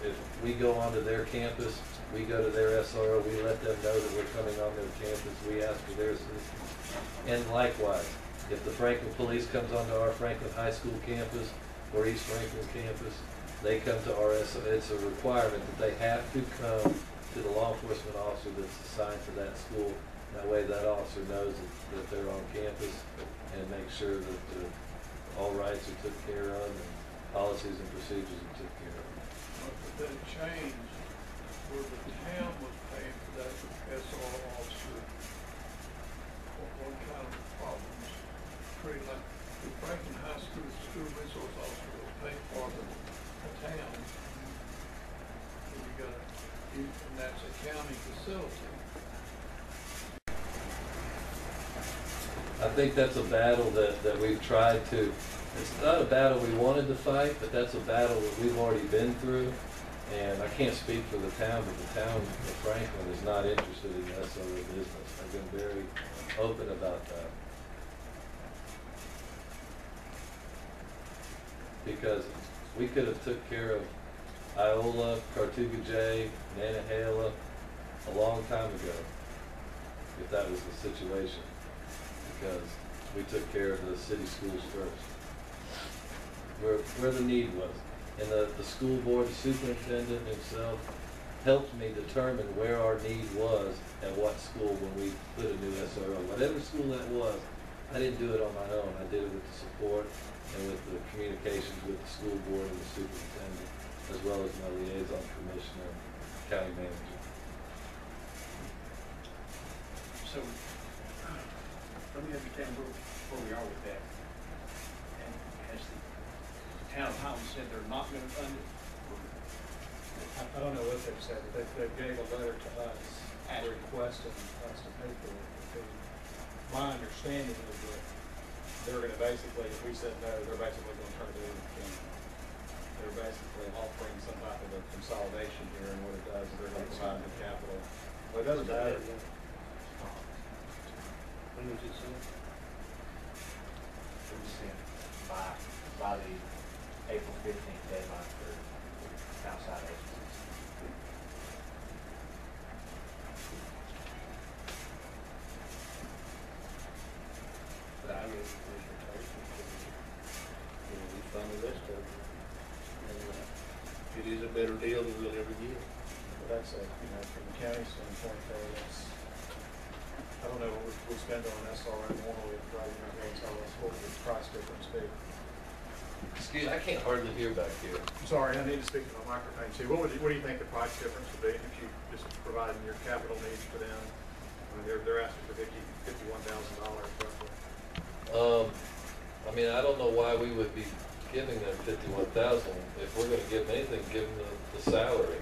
If we go onto their campus, we go to their SRO, we let them know that we're coming on their campus, we ask for their assistance. And likewise, if the Franklin Police comes onto our Franklin High School campus or East Franklin campus, they come to our SRO. It's a requirement that they have to come to the law enforcement officer that's assigned to that school. That way that officer knows that they're on campus and make sure that all rights are took care of and policies and procedures are took care of. But that changed where the town was paying for that SR officer. What kind of problems create, like the Franklin High School school resource officer was paid for the town. And you got, and that's a county facility. I think that's a battle that we've tried to, it's not a battle we wanted to fight, but that's a battle that we've already been through. And I can't speak for the town, but the town of Franklin is not interested in the SRO business. I've been very open about that. Because we could have took care of Iola, Cartuga J, Nantahala a long time ago, if that was the situation. Because we took care of the city schools first, where the need was. And the school board superintendent himself helped me determine where our need was at what school when we put a new SRO. Whatever school that was, I didn't do it on my own. I did it with the support and with the communications with the school board and the superintendent, as well as my liaison commissioner, county manager. So, let me understand where we are with that. And has the town of Highland said they're not gonna fund it? I don't know what they've said, but they gave a letter to us requesting us to pay for it. My understanding is that they're gonna basically, if we said no, they're basically gonna turn it in. They're basically offering some type of a consolidation here, and what it does is they're gonna provide the capital. Well, it doesn't matter. When was it sent? It was sent by the April 15th deadline for outside agencies. But I guess Commissioner Tyson said, we fund the rest of it. And it is a better deal than we'll ever get. But that's from the county standpoint, though, that's, I don't know what we spend on an SRO normally, right, you're not going to tell us what the price difference be. Excuse, I can't hardly hear back here. I'm sorry, I need to speak to my microphone too. What do you think the price difference would be if you just providing your capital needs for them? I mean, they're asking for $51,000 roughly. I mean, I don't know why we would be giving them 51,000. If we're gonna give them anything, give them the salary.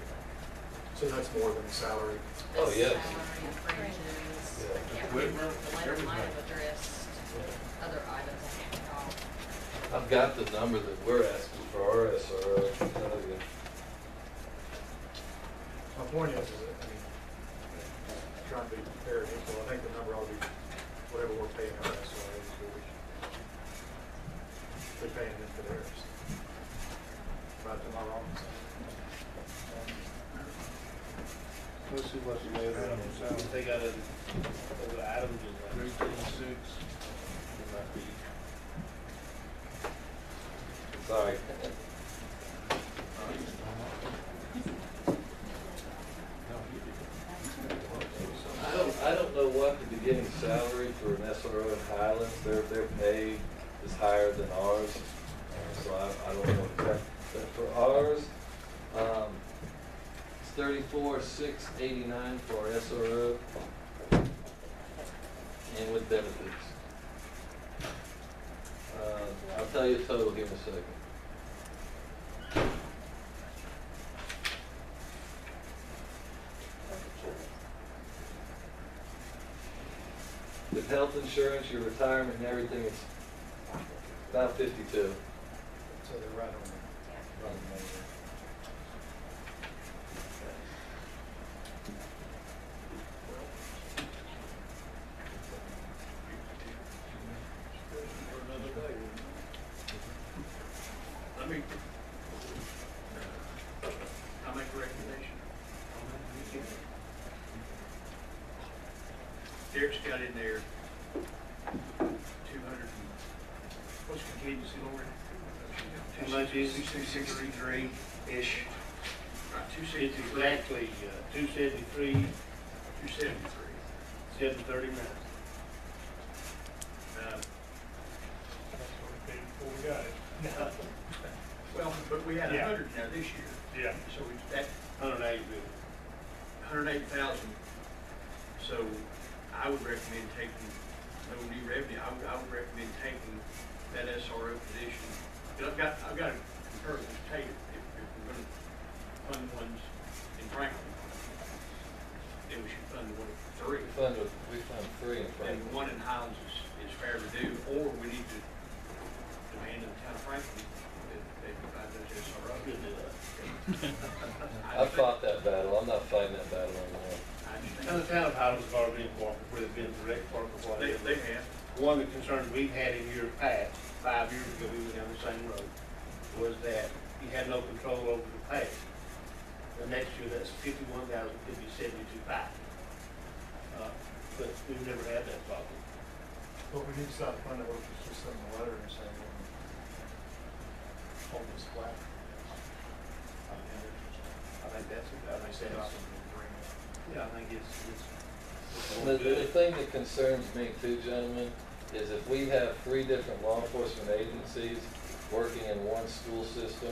So that's more than the salary. Oh, yes. Salary and fringes. Yeah. Yeah, the letter might have addressed other items I can't recall. I've got the number that we're asking for our SRO. I can tell you. My point is that, I mean, trying to be fair and equal, I think the number ought to be whatever we're paying our SROs, we should be paying them for theirs. Right, am I wrong? Let's see what's the matter. They got other items in there. 336. It might be. Sorry. I don't know what the beginning salary for an SRO in Highlands, their pay is higher than ours, so I don't know exactly. But for ours, it's $34,689 for our SRO, and with benefits. I'll tell you the total, give me a second. With health insurance, your retirement and everything, it's about 52. So they're right on the money there. For another day. Let me, I'll make a recommendation. Derek's got in there 200, what's contingency, Lord? How much is it? 263-ish. Right, It's 263. exactly 273, 273. 739. That's what we paid before we got it. Well, but we had Yeah. 100 now this year. Yeah. So we, that, 180 billion. 108,000. So I would recommend taking, no new revenue, I would recommend taking that SRO position. And I've got to concur with Tate, if we're gonna fund ones in Franklin, then we should fund one of three. We fund 3 in And Franklin. one in Highlands is fairly I fought that battle, I'm not fighting that battle anymore. I understand. And the town of Highlands has already been cooperative, whether it's been direct park or whatever. They have. One of the concerns we've had in years past, 5 years ago, we went down the same road, was that you had no control over the pay. The next year, that's 51,000, could be 72,500. But we've never had that problem. But we need to stop funding, we're just sending a letter and saying, hold this flat. I think that's, I think that's, yeah, I think it's The thing that concerns me too, gentlemen, is if we have 3 different law enforcement agencies working in one school system,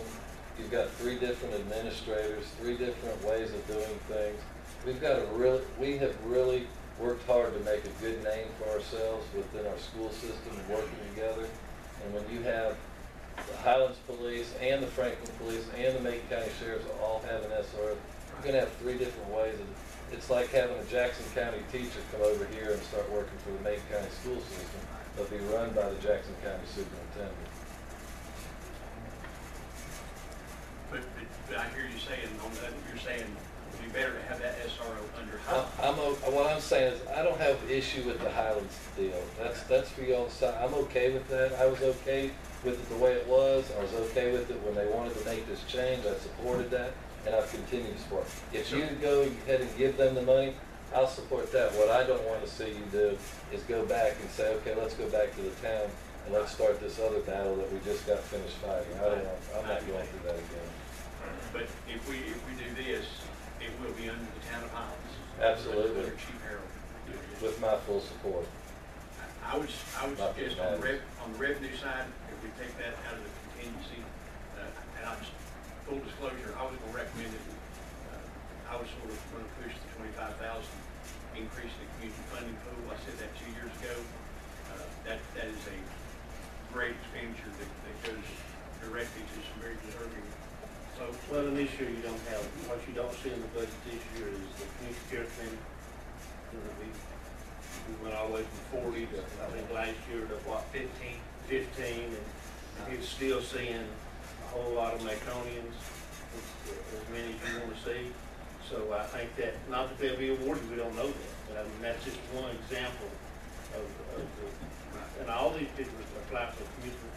you've got 3 different administrators, 3 different ways of doing things. We have really worked hard to make a good name for ourselves within our school system and working together. And when you have the Highlands Police and the Franklin Police and the Macon County Sheriffs all have an SRO, you're gonna have 3 different ways. It's like having a Jackson County teacher come over here and start working for the Macon County school system. They'll be run by the Jackson County superintendent. But I hear you saying, on that, you're saying it'd be better to have that SRO under Highlands. What I'm saying is, I don't have an issue with the Highlands deal. That's for y'all to decide. I'm okay with that. I was okay with it the way it was. I was okay with it when they wanted to make this change. I supported that, and I've continued to support it. If you go ahead and give them the money, I'll support that. What I don't want to see you do is go back and say, okay, let's go back to the town and let's start this other battle that we just got finished fighting. I'm not going through that again. But if we do this, it will be under the town of Highlands. Absolutely. Under Chief Harold. With my full support. I would Not suggest that on the revenue side, if we take that out of the contingency, and I just, full disclosure, I was gonna recommend it. I was sort of gonna push the 25,000 increase in the community funding pool. I said that 2 years ago. That is a great expenditure that goes directly to some very deserving folks. well, and this year you don't have, what you don't see in the budget this year is the community care thing. You know, we went all the way from 40 to, I think last year to what, 15, and you're still seeing a whole lot of Maconians, as many as you want to see. So I think that, not that they'll be awarded, we don't know that, but I mean, that's just one example of the, and all these people that apply for the community,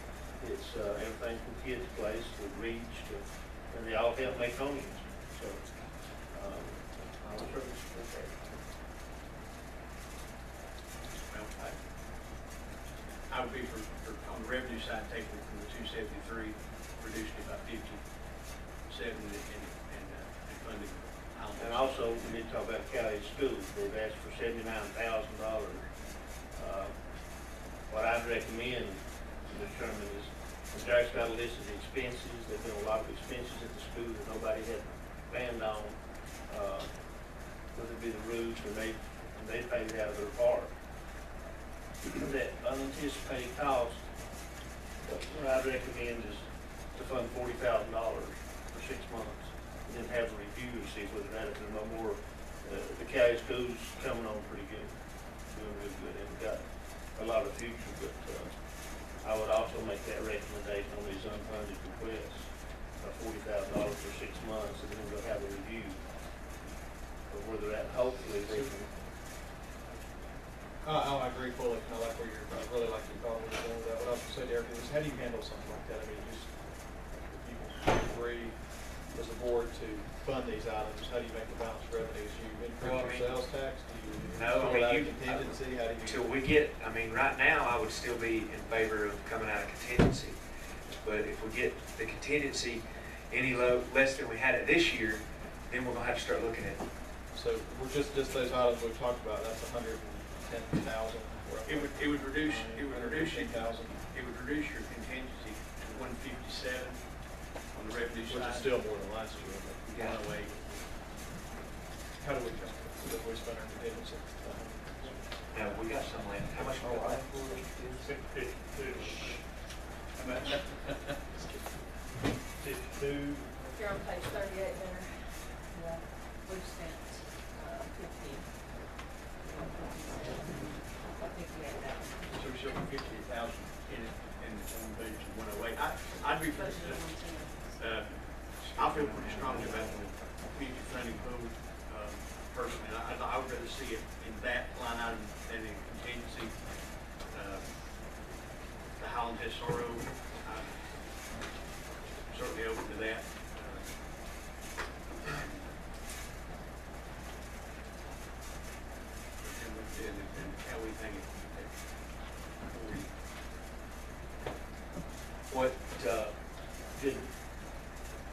it's everything from kids' place to reach to, and they all help Maconians. So, I would certainly support that. Well, I would be for, on the revenue side, taking it from the 273, reducing it by 57 and funding Highlands. And also, we need to talk about Cali schools. They've asked for $79,000. What I'd recommend, Mr. Chairman, is Jack's got a list of the expenses. There's been a lot of expenses at the school that nobody had planned on. Whether it be the roofs, or they paid it out of their part. That unanticipated cost, what I'd recommend is to fund $40,000 for 6 months, and then have a review to see whether that, if there's no more, the Cali schools coming on pretty good, doing really good, and we've got a lot of future, but, I would also make that recommendation on these unfunded requests, $40,000 for 6 months, and then we'll have a review of where they're at, hopefully they can. I agree fully, I really like your thought with that. What I would say to everything is, how do you handle something like that? I mean, just, if you agree as a board to fund these items, how do you make the balanced revenues? Do you increase your sales tax? Do you No, pull it out of contingency? How do you? Till we get, I mean, right now, I would still be in favor of coming out of contingency. But if we get the contingency any less than we had it this year, then we're gonna have to start looking at it. So we're just those items we've talked about, that's 110,000. It would reduce your 115,000. contingency to 157 on the revenue side. Which is still more than last year, but Yeah. how do we come, if we spend our contingency? Now, we got some land, how much more land? 52. You're on page 38 there. Yeah, we've spent 50. 58,000. So we're showing 58,000 in it, and the budget is 108. I'd be for, Budget of 110. I feel pretty strongly about the community funding pool, personally. I would rather see it in that line item than in contingency. The Highland SRO, I'm certainly open to that. And how we think it. What, Did,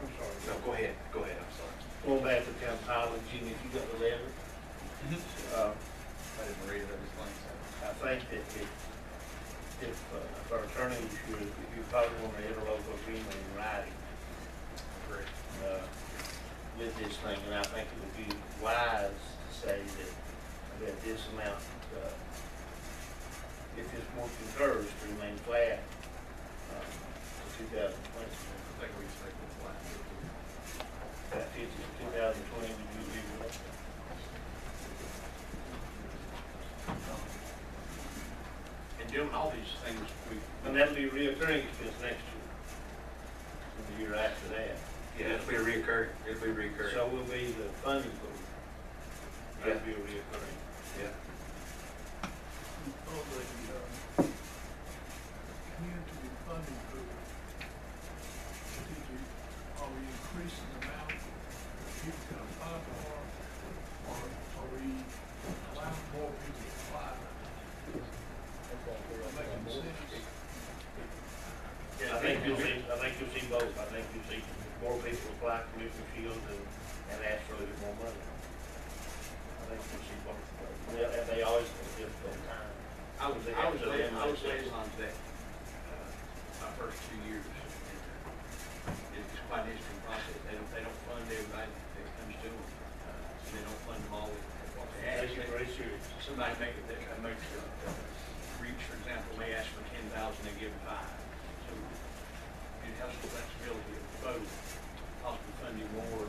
I'm sorry. no, go ahead, I'm sorry. Going back to Camp Highland, Jimmy, if you got the letter, I didn't read it, I just glanced at it. I think that if our attorney should, if you probably want to interlocal agreement in writing, with this thing, and I think it would be wise to say that this amount, if this more concurs to remain flat, for 2020. I think we can make it flat. That 50 to 2020, would you agree with that? And doing all these things, And that'll be a reoccurring expense next year, and the year after that. Yeah, it'll be a reoccurring. So will be the funding pool. That'll be a reoccurring. Yeah. Of the, community funding pool, are we increasing the amount that people can apply for, or are we allowing more people to apply? Making sense? I think you'll see both. I think you'll see more people apply for Commissioner Shields and ask for a little bit more money. I think you'll see both of those. And they always have a difficult time. I was liaison to that, my first 2 years. It's quite an interesting process. They don't fund everybody that comes to them. And they don't fund them all with what they ask. Take it very serious. Somebody make a reach, for example, may ask for 10,000, they give 5. So it has the flexibility of both, possibly funding more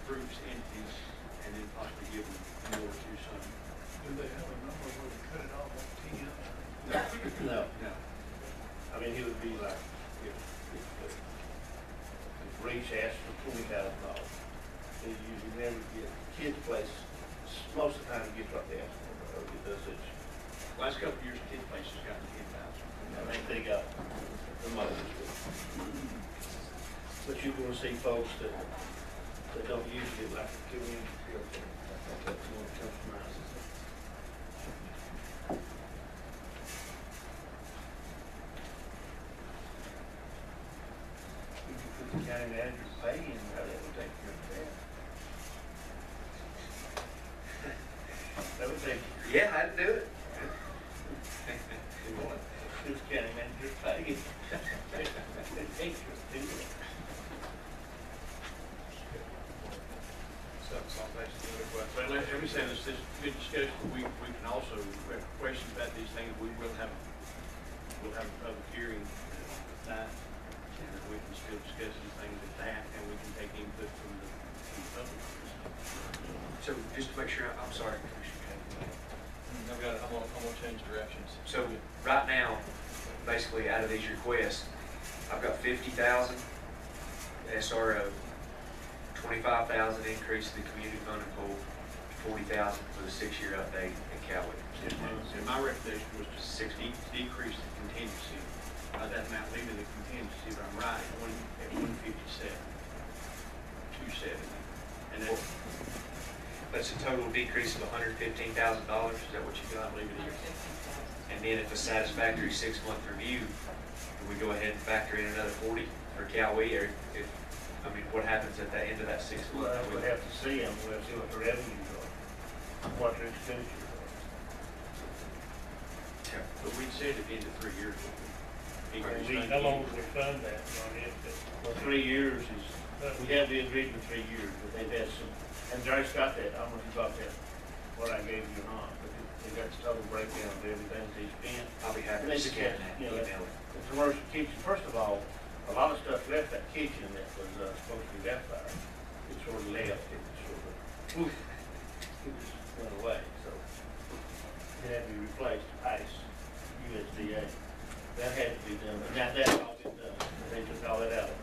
groups, entities, and then possibly giving more to some. Do they have a number where we cut it off at 10? No. No. I mean, it would be like, if Reach asked for $20,000, they usually never get kids' place. Most of the time, it gets what they ask for, or it does it. Last couple of years, Kid Place has gotten 10,000. I think they got the most. But you're gonna see folks that don't usually like the community field. I think that's more customized. You could put the county manager's pay in, how that would take care of that. That would take. Yeah, I'd do it. This county manager's pay. But let me say this is good discussion. We can also, if we have questions about these things, we'll have a public hearing tonight. And we can still discuss these things at that, and we can take input from the public. So just to make sure, I'm sorry, Commissioner Kane. I'm gonna change directions. So right now, basically out of these requests, I've got 50,000 SRO, 25,000 increase to the community funding pool, 40,000 for the 6-year update in Cowee. And my recommendation was to decrease the contingency by that amount, leaving the contingency, but I'm right, at 157, 270. And that's, That's a total decrease of $115,000, is that what you I got? believe it is. And then if a satisfactory 6-month review, do we go ahead and factor in another 40 for Cowee, or if, I mean, what happens at the end of that 6 Well, months? we'll have to see them, we'll see what the revenues are, what their expenditures are. Yeah. But we said at the end of 3 years. How long will we fund that, Well, 3 years is, we have the agreement 3 years, but they've had some, and Joyce got that, I don't know if you got that, what I gave you or not, but they got the total breakdown of everything they spent. I'll be happy to They scan just, that, you know, email it. the commercial kitchen, first of all, a lot of stuff left that kitchen that was supposed to be left by, it sort of left, it was sort of, poof, it just went away, so it had to be replaced, ICE, USDA. That had to be done, now that's all been done, they took all that out of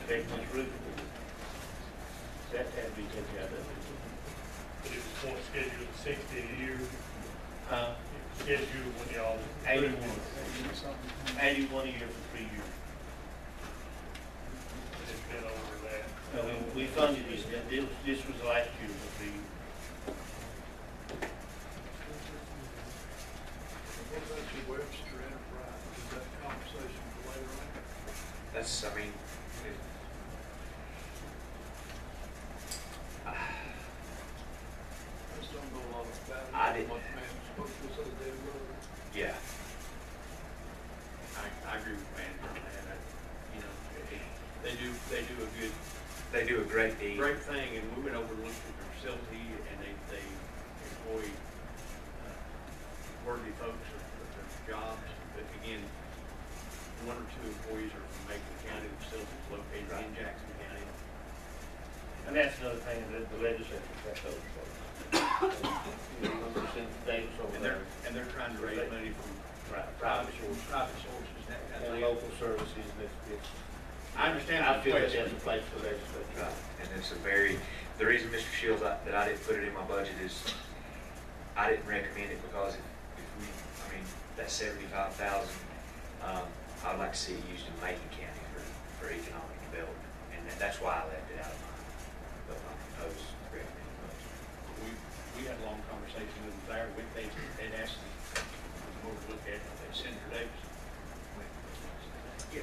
affecting this roof. That had to be taken out of it. But it was more scheduled at 60 a year, scheduled when y'all. 81 a year for 3 years. It's been over that. We funded this, this was the last year for 3 years. What about your Webster Enterprise? Is that a conversation for later on? That's, I mean, I just don't know a lot about it. I didn't- What the man spoke to us other day about it. yeah. I agree with manager on that. You know, they do a good, They do a great deed. great thing, and we went over and looked at their facility, and they employ worthy folks of their jobs. But again, 1 or 2 employees are from Macon County, the facility's located in Jackson County. And that's another thing that the legislature got those folks. You know, 100% Davis over there. And they're trying to raise money from Private sources. private sources, that kind of And thing. local services, it's. I understand I the feel that question. that's a place for legislature. Right, and it's a very, the reason, Mr. Shields, that I didn't put it in my budget is, I didn't recommend it because if we, I mean, that 75,000, I'd like to see it used in Macon County for economic development, and that's why I left it out of my proposed recommended budget. We had a long conversation with them there, they'd asked them to look at it, they Senator Davis. Yeah.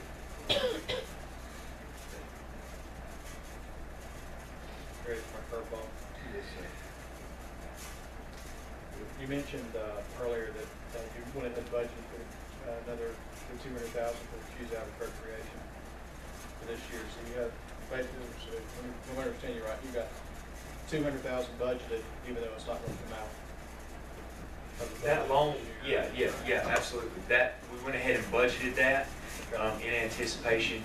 Ready for my curveball? You mentioned earlier that you went ahead and budgeted for another $200,000 for the Q's out appropriation for this year. So you have basically, so if I understand you right, you got $200,000 budgeted, even though it's not going to come out. of the That budget loan, this year. yeah, absolutely. That, we went ahead and budgeted that in anticipation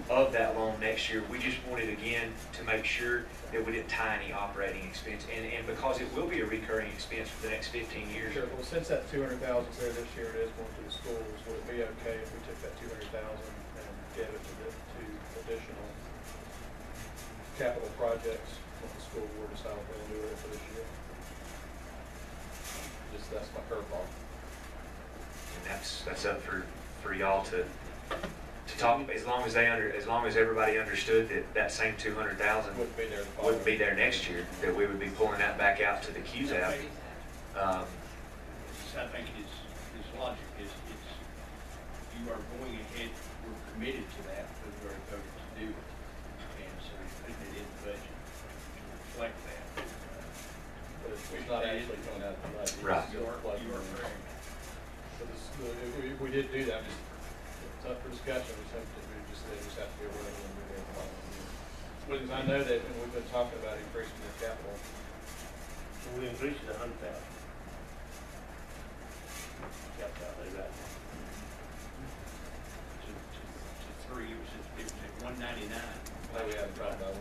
of that loan next year. We just wanted, again, to make sure that we didn't tie any operating expense. And because it will be a recurring expense for the next 15 years. Sure, well, since that $200,000 is there this year, it is going to the schools, would it be okay if we took that $200,000 and gave it to additional capital projects when the school board decide what they'll do with it for this year? Just, that's my curveball. And that's up for y'all to talk, as long as everybody understood that same 200,000 Wouldn't be there the following. wouldn't be there next year, that we would be pulling that back out to the Q's out. I think his logic is, you are going ahead, we're committed to that, because we're voted to do it. And so he's putting it in the budget to reflect that. But it's not actually coming out of the budget. It's Right. still plugged You are in. correct. So if we did do that, it's up for discussion, we just have to be aware of when we're there the following year. Because I know that, and we've been talking about increasing the capital. So we increased it 100,000. Capital outlay, right? To 3, it was at 199. That we haven't talked about,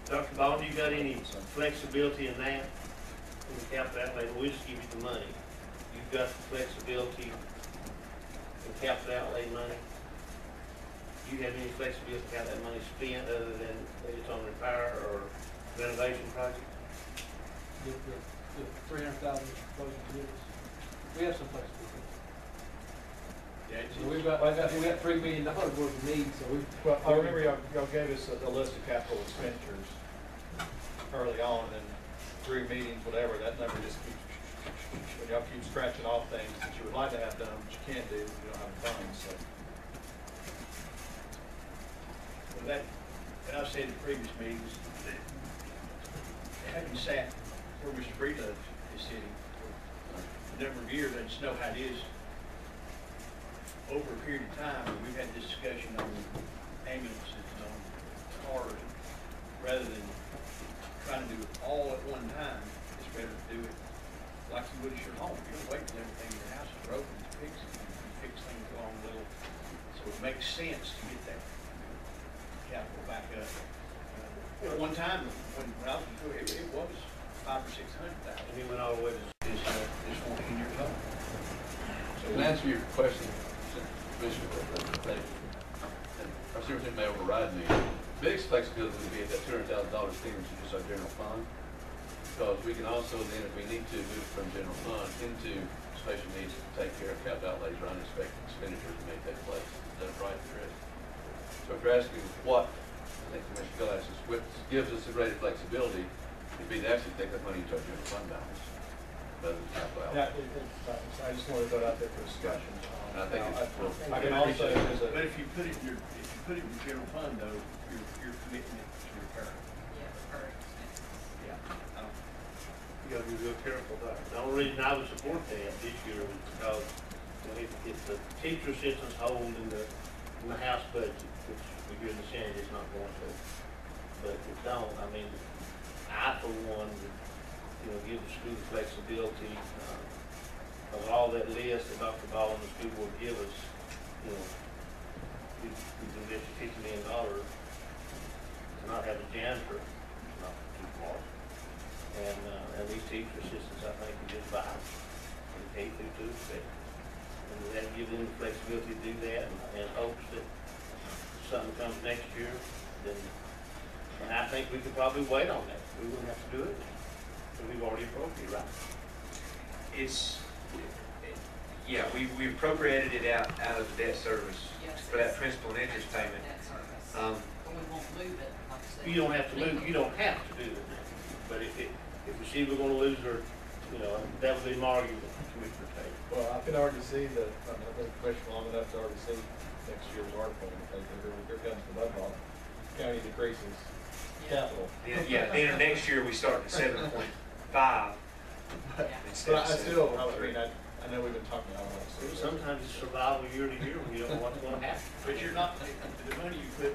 Dr. Baldwin, you got any flexibility in that? In the capital outlay, we'll just give you the money. You've got the flexibility in capital outlay money? Do you have any flexibility how that money's spent other than it's on repair or renovation project? The 300,000 is proposing to give us. We have some flexibility. Yeah, it's- So we got $3 million worth of needs, so we. well, I remember y'all gave us a list of capital expenditures early on, and 3 meetings, whatever, that number just keeps, when y'all keep scratching off things that you would like to have done, but you can't do, you don't have the funds, so. Well, that, and I've said in previous meetings, that having sat where Mr. Breedlove is sitting for a number of years, I just know how it is. Over a period of time, we've had this discussion on ambulances and on cars, rather than trying to do it all at one time, it's better to do it like you would at your home. You don't wait till everything in your house is broken to fix it. You fix things along a little, so it makes sense to get that capital back up. At one time, when I was doing it, it was 500,000 or 600,000. And he went all the way to This 14 years old. So to answer your question, Commissioner, I see everything may override me. biggest flexibility would be at that $200,000 figure to just our general fund. Because we can also then, if we need to, move from general fund into special needs to take care of capital outlays or unexpected expenditures that may take place. Is that right, Chris? So if you're asking what, I think Commissioner Gill asks, what gives us a greater flexibility, it'd be to actually take that money into our general fund balance rather than capital outlay. I just wanted to throw it out there for discussion. And I think it's, I can also, But if you put it in your general fund though, you're committing it to your current. Yeah, recurring expenses. Yeah. I don't- You gotta be real careful about it. The only reason I would support that this year is because, you know, if the teacher assistants hold in the house budget, which we hear in the Senate is not going to, but if it don't, I mean, I for one would, you know, give the school flexibility, of all that list that Dr. Ball and the school board give us, you know, we've invested $50 million to not have a janitor, not too far. And these teacher assistants, I think, are just fine in K through 2 respect. And we have to give them the flexibility to do that and hopes that something comes next year, then, and I think we could probably wait on that. We wouldn't have to do it, because we've already appropriated, right? Yeah, we appropriated it out of the debt service Yes, for that it's- principal and interest payment. Debt service. Um, But we won't move it, like I said. You don't have to lose, you don't have to do it, but if we see we're gonna lose our, you know, that would be my argument, Commissioner Tate. Well, I can already see that, I've been a commissioner long enough to already see next year's article, because here comes the mud ball. County decreases capital. Then next year we start at 7.5 Yeah. instead But of I still, 7.3. I know we've been talking about it. Sometimes it's survival year to year when you don't know what's gonna happen. But you're not, the money you put,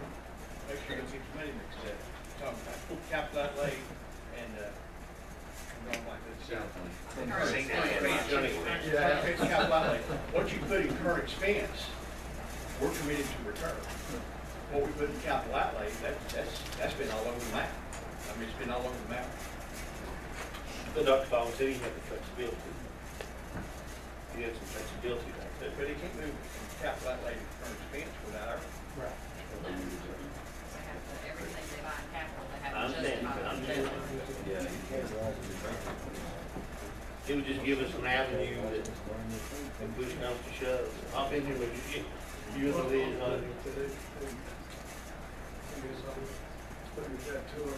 make sure you don't get your money mixed up. Talking about capital outlay and, wrong like this. Current Seen that, expense. Yeah, it's capital outlay. What you put in current expense, we're committed to return. What we put in capital outlay, that's been all over the map. I mean, it's been all over the map. But Dr. Ball said he had the flexibility. He had some flexibility there. But he can't move from capital outlay to current expense without our. Right. They have to, everything they buy in capital, they I have to understand, justify but I'm the just, it would just give us an avenue that, if push comes to shove. I've been here with you, you and the lead, I guess I figured that $200,000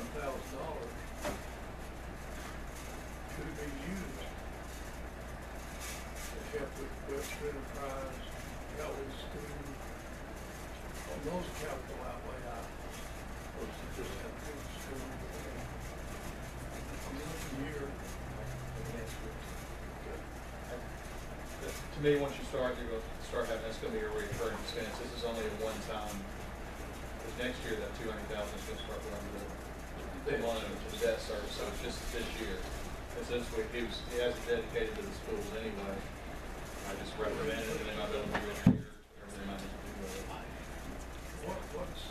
could be used to help with Webster Enterprise, Kelly School, on those capital outlay items, versus just that big school. Year. To me, once you start, you're gonna start having, that's gonna be a recurring expense. This is only a one-time, because next year, that $200,000 is gonna start running the line into the debt service, so it's just this year. And since he has it dedicated to the schools anyway, I just recommend it, and then I'll be able to do it here, everything I need to do with it. What's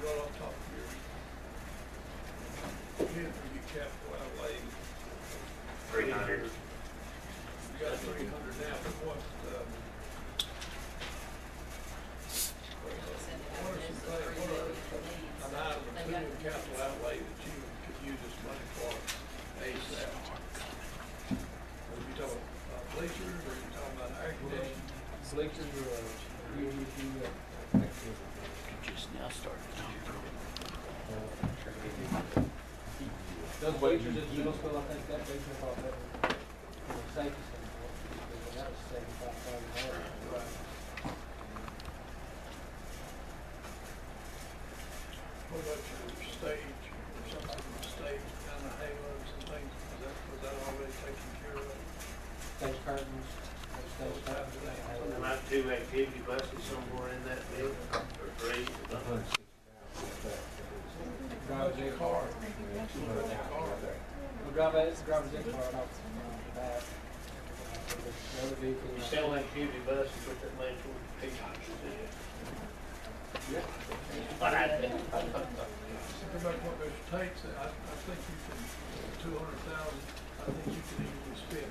right on top of your head for your capital outlay? 300. You got 300 now, but what, what are an item or two in capital outlay that you could use this money for ASAP? Are you talking about bleachers, or are you talking about aggregation? Bleachers or, Just now started. those bleachers at the middle school, I think that they took off that, from the safety standpoint, because that was $75,000. Right. What about your stage, or something with the stage, kind of halos and things, was that already taken care of? Stage curtains, those stage curtains. And I have 2 activity buses somewhere in that bill, or 3. Driver's in car. We'll driver's in car off the back. The other vehicle. You sell an activity bus and put that money toward the pictures. Yeah. But I, Go back to what Mr. Tate said, I think you can, 200,000, I think you can easily spend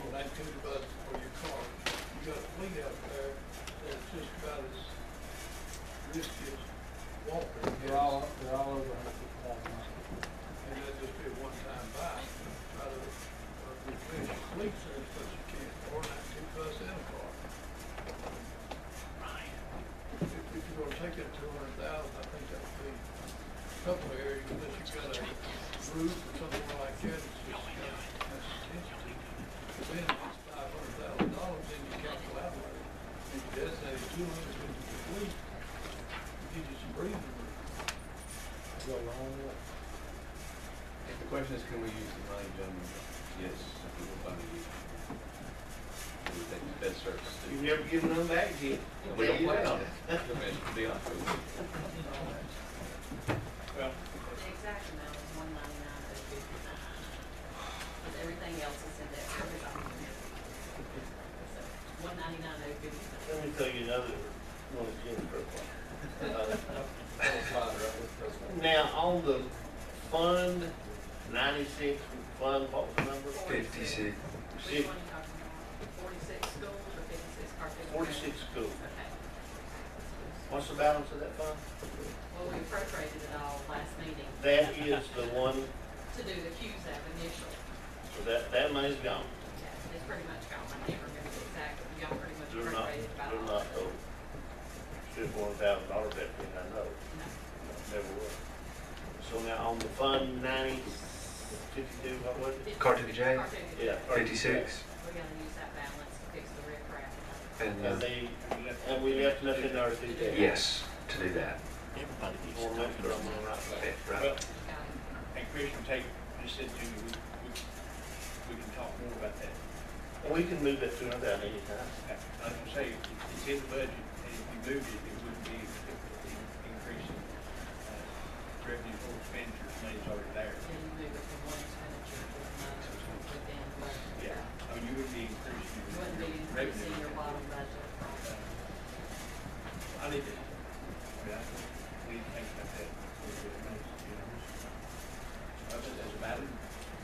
on that activity bus for your car. You got a fleet out there that's just about as risky as Walker. They're all over $150,000. And that'd just be a one-time buy, try to replace your fleet as much as you can, or not too fuss in a car. If you're gonna take that 200,000, I think that would be a couple of areas, unless you've got a roof or something like that, it's just got that's sensitive. But then if it's $500,000, then you can't collaborate. If you designate 200 into the fleet, it gives you some breathing room. Go along with it. If the question is, can we use the money, gentlemen? Yes, we will find a use. We think it's best service. You've never given them back yet. We don't plan on it, to be honest with you. Well, The exact amount is $199,059. But everything else is in there. So $199,059. Let me tell you another one of Jennifer. Now, on the Fund 96, fund, what was the number? Which 56. one are you talking about? 46 schools or 56 carpet? 46 schools. Okay. What's the balance of that fund? Well, we appropriated it all last meeting. That is the one, To do the QZAP initial. so that money's gone. Yeah, it's pretty much gone. I can't remember the exact, but y'all pretty much They're not, appropriated about they're all not, of it. should $1,000 bet me, I know. No. Never will. So now on the Fund 52, what was it? Cartoon J? Yeah. 56. We're gonna use that balance to fix the riprap. And, And we left nothing there to do that. yes, to do that. Everybody needs to talk to them on that. well, Got it. and Commissioner Tate just said to me, we can talk more about that. And we can move that 200 down anytime. Like I say, it's in the budget, and if you moved it, it wouldn't be increasing revenue for expenditures, money's already there. Then you move it from one expenditure to another within the budget. Yeah, I mean, you wouldn't be increasing You wouldn't be your increasing revenue. your bottom budget. I need to, we need to think about that. I think that's about it.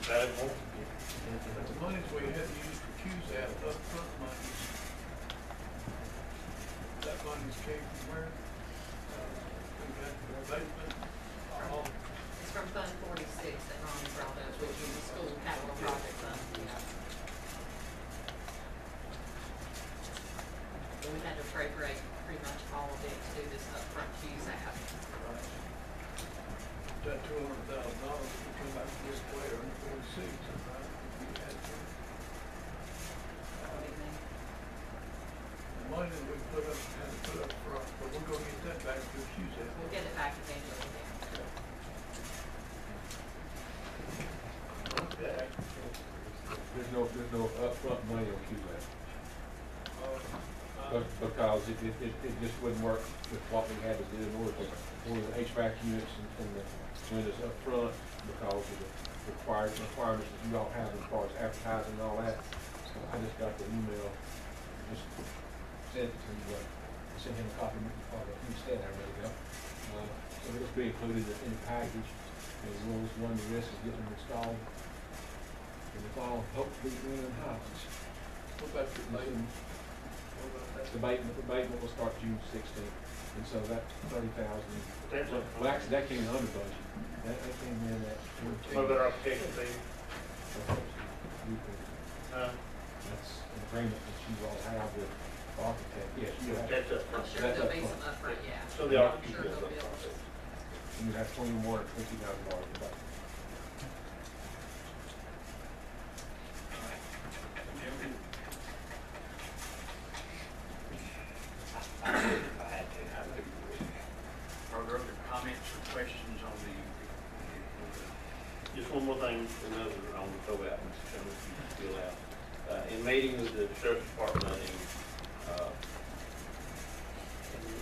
That won't. The monies we had to use for QZAP, upfront monies, that monies came from where? We got the abatement, all, It's from Fund 46 that Ronnie brought up, which is the school capital project fund. So we had to appropriate pretty much all of it to do this upfront QZAP. that $200,000 would come back to this way or 46, right? If we had to. What do you mean? The money that we put up, had to put up front, but we're gonna get that back to QZAP. We'll get it back eventually then. Okay. There's no upfront money on QZAP, because it just wouldn't work with what we had to do in order to, for the HVAC units and the windows up front, because of the requirements that you all have as far as advertising and all that. So I just got the email, just sent it to, sent him a copy of it instead, there we go. So it'll be included in the package, as well as one of the rest is getting installed in the fall, hopefully in the houses. What about your abatement? What about that? The abatement will start June 16th, and so that's 30,000. That's a- Well, actually, that came in under budget. That came in at 14. What about our application fee? That's an agreement that you all have with the architect. Yes, you have. That's up I'm front. sure That's there'll be upfront. some upfront, yeah. So the I'm architect sure is there'll be up front. You have $21,000 or $20,000 to pay. Are there other comments or questions on the? Just one more thing, another on the throw out, Mr. Chairman, if you can fill out. In meeting with the sheriff's department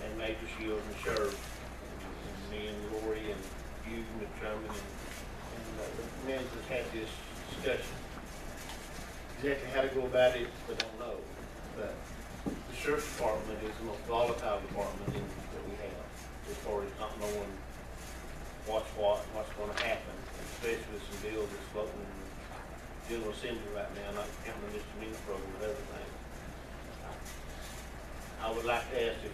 and Major Shields and Sheriff, and me and Lori and you, Mr. Chairman, and the managers had this discussion. Exactly how to go about it, I don't know, but the sheriff's department is the most volatile department that we have, as far as not knowing what's gonna happen, especially with some deals that's floating in the General Assembly right now, not counting the misdemeanor program and everything. I would like to ask if,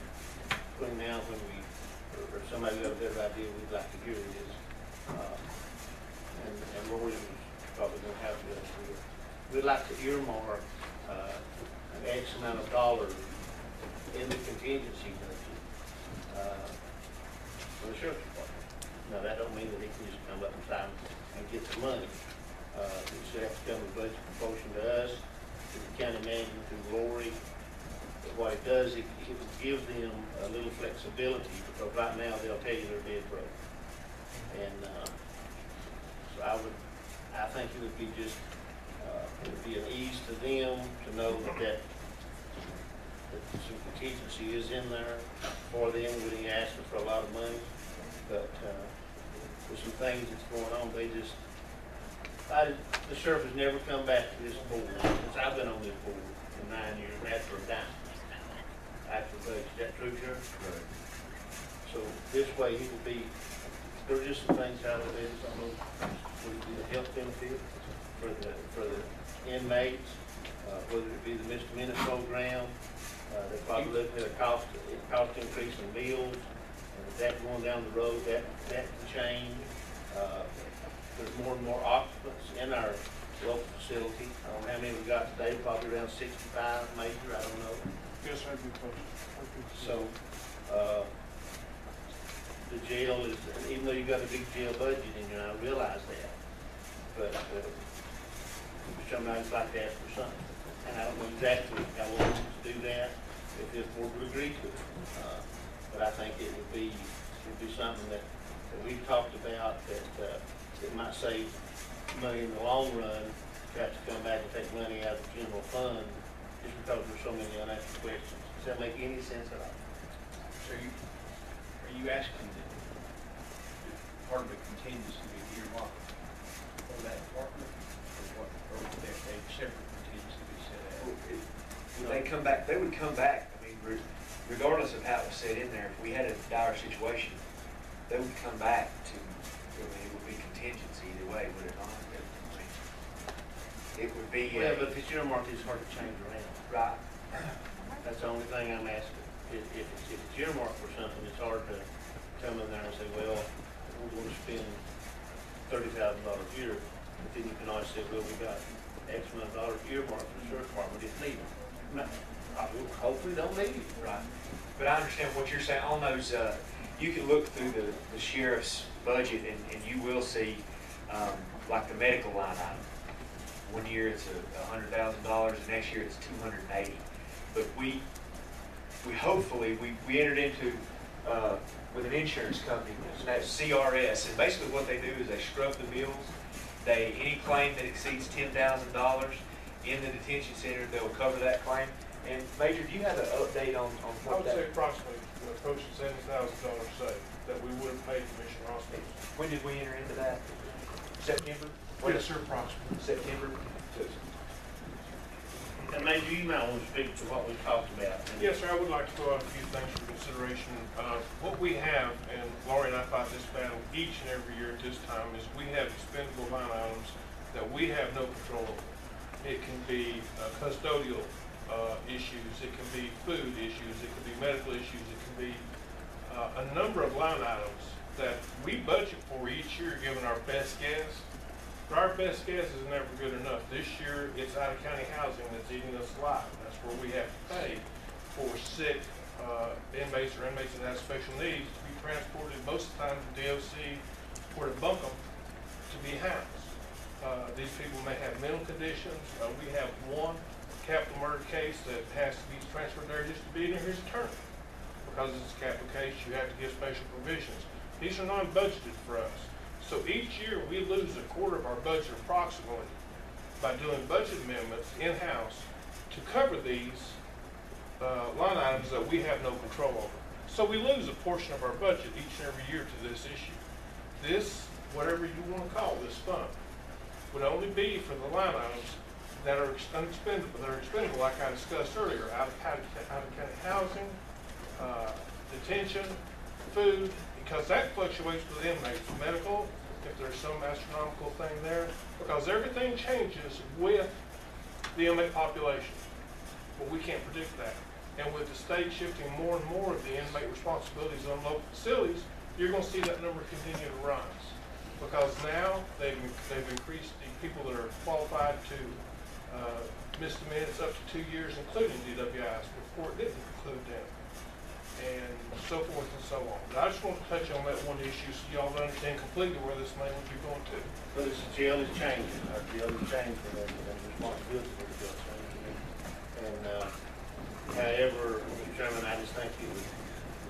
between now and when we, or some somebody got a better idea, we'd like to hear it is. And Roy was probably gonna have to, we'd like to earmark, an X amount of dollars in the contingency budget, for the sheriff's department. Now, that don't mean that he can just come up and sign and get the money. It should have to come in budget proportion to us, to the county manager, to Lori. But what it does, it will give them a little flexibility, because right now they'll tell you they're dead broke. And, so I think it would be just, it would be an ease to them to know that some contingency is in there for them when he asks them for a lot of money. But, with some things that's going on, they just, the sheriff has never come back to this board since I've been on this board for 9 years, and after a dime. After a budget. Is that true, Sheriff? Right. So this way he will be, there's just some things out of there, some of would be a health benefit for the inmates, whether it be the misdemeanor program, they're probably looking at a cost increase in meals, and with that going down the road, that can change. There's more and more occupants in our local facility. I don't know how many we got today, probably around 65 major, I don't know. Yes, sir, good question. So, the jail is, even though you got a big jail budget in there, I realize that, but sometimes like to ask for something, and I don't know exactly how long to do that, if this board would agree to it. But I think it would be something that we've talked about, that it might save money in the long run, to have to come back and take money out of the general fund, just because there's so many unanswered questions. Does that make any sense at all? So are you asking that part of the contingency be earmarked for that department, or what, or would there be a separate contingency be set out? They come back, they would come back, I mean, regardless of how it was set in there, if we had a dire situation, they would come back to, I mean, it would be contingency either way, would it not? It would be. Yeah, but if it's earmarked, it's hard to change around. Right. That's the only thing I'm asking. If it's earmarked for something, it's hard to come in there and say, well, we're going to spend $30,000 a year, but then you can always say, well, we got X amount of dollars earmarked for the sheriff's department if needed. Hopefully don't need it. Right. But I understand what you're saying. On those, you can look through the sheriff's budget and you will see, like the medical line item. One year it's $100,000, the next year it's $280,000. But we hopefully entered into with an insurance company, and that's CRS, and basically what they do is they scrub the bills. Any claim that exceeds $10,000 in the detention center, they'll cover that claim. And Major, do you have an update on I what would that? say approximately approaching $70,000 saved that we would have paid Commissioner Hospitals. When did we enter into that? September? Yes, sir, approximately. September. And Major, you might want to speak to what we talked about. Yes, sir, I would like to throw out a few things for consideration. What we have, and Laurie and I fight this battle each and every year at this time, is we have expendable line items that we have no control over. It can be custodial issues, it can be food issues, it can be medical issues, it can be a number of line items that we budget for each year given our best guess. But our best guess is never good enough. This year, it's out-of-county housing that's eating us alive. That's where we have to pay for sick inmates or inmates that have special needs to be transported most of the time to DOC or to Buncombe to be housed. These people may have mental conditions. We have one capital murder case that has to be transferred there just to be near his attorney. Because it's a capital case, you have to give special provisions. These are non-budgeted for us. So each year we lose a quarter of our budget approximately by doing budget amendments in-house to cover these line items that we have no control over. So we lose a portion of our budget each and every year to this issue. This, whatever you want to call this fund, would only be for the line items that are unexpendable. They're expendable, like I discussed earlier, out-of-county housing, detention, food, because that fluctuates with inmates, medical, if there's some astronomical thing there, because everything changes with the inmate population. But we can't predict that. And with the state shifting more and more of the inmate responsibilities on local facilities, you're gonna see that number continue to rise. Because now they've increased the people that are qualified to misdemeanors up to 2 years, including DWIs. Before it didn't include them, and so forth and so on. But I just want to touch on that one issue so y'all understand completely where this money would be going to. But the jail is changing. Our jail is changing, and responsibility for the jail is changing. And however, Mr. Chairman, I just think it would,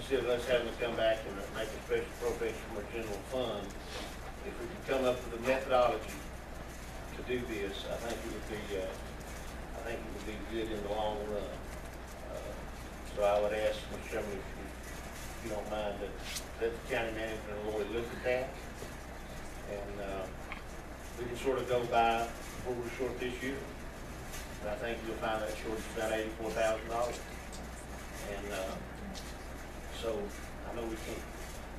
instead of us having to come back and make a special appropriation from our general fund, if we could come up with a methodology to do this, I think it would be good in the long run. So I would ask, Mr. Chairman, if you don't mind, that let the county manager and Lori look at that. And we can sort of go by what we're short this year. And I think you'll find that short is about $84,000. And so I know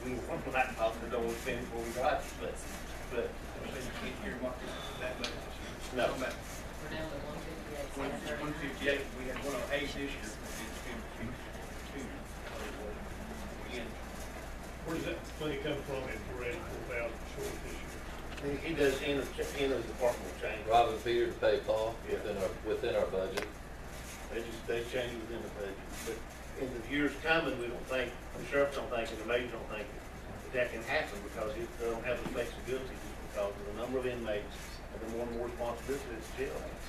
we want to that possibly don't want to spend what we got, but So you can't earmark that much. no. We're down to 158. 158, we had 108 this year. Where does that money come from if we're at 4,000 short this year? He does inter-departmental change. Robbing Peter to pay Paul Yeah. within our budget. They change within the budget. But in the years coming, we don't think, the sheriff don't think, and the mayor don't think that can happen because they don't have the flexibility because of the number of inmates and the more and more responsibility that the jail has.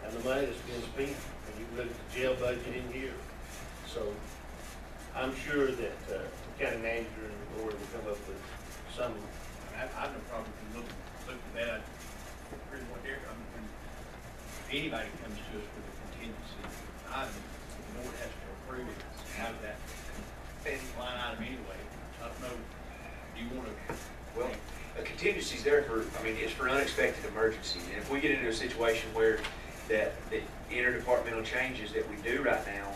And the money that's being spent, and you can look at the jail budget in here. So I'm sure that the county manager and the board will come up with some. I've no problem with looking at that. Pretty much when anybody comes to us with a contingency item, the board has to approve it out of that line item anyway. I don't know, do you want to? Well, a contingency's there for, I mean, it's for unexpected emergencies. And if we get into a situation where the interdepartmental changes that we do right now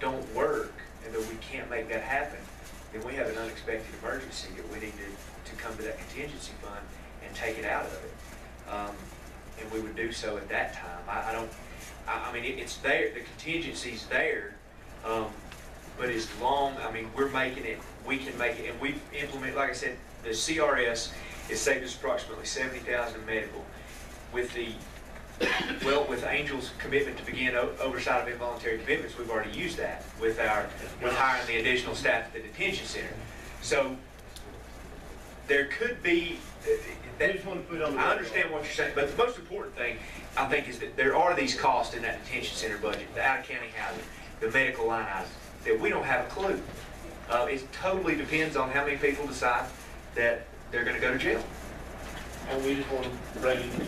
don't work and that we can't make that happen, then we have an unexpected emergency that we need to come to that contingency fund and take it out of it. And we would do so at that time. I mean, it's there, the contingency's there, but as long, I mean, we're making it, we can make it, and we've implemented, like I said, the CRS has saved us approximately $70,000 in medical. With with Angel's commitment to begin oversight of involuntary commitments, we've already used that with hiring the additional staff at the detention center. So there could be, I understand what you're saying, but the most important thing, I think, is that there are these costs in that detention center budget, the out-of-county housing, the medical line items, that we don't have a clue. It totally depends on how many people decide that they're going to go to jail. And we just want to bring it to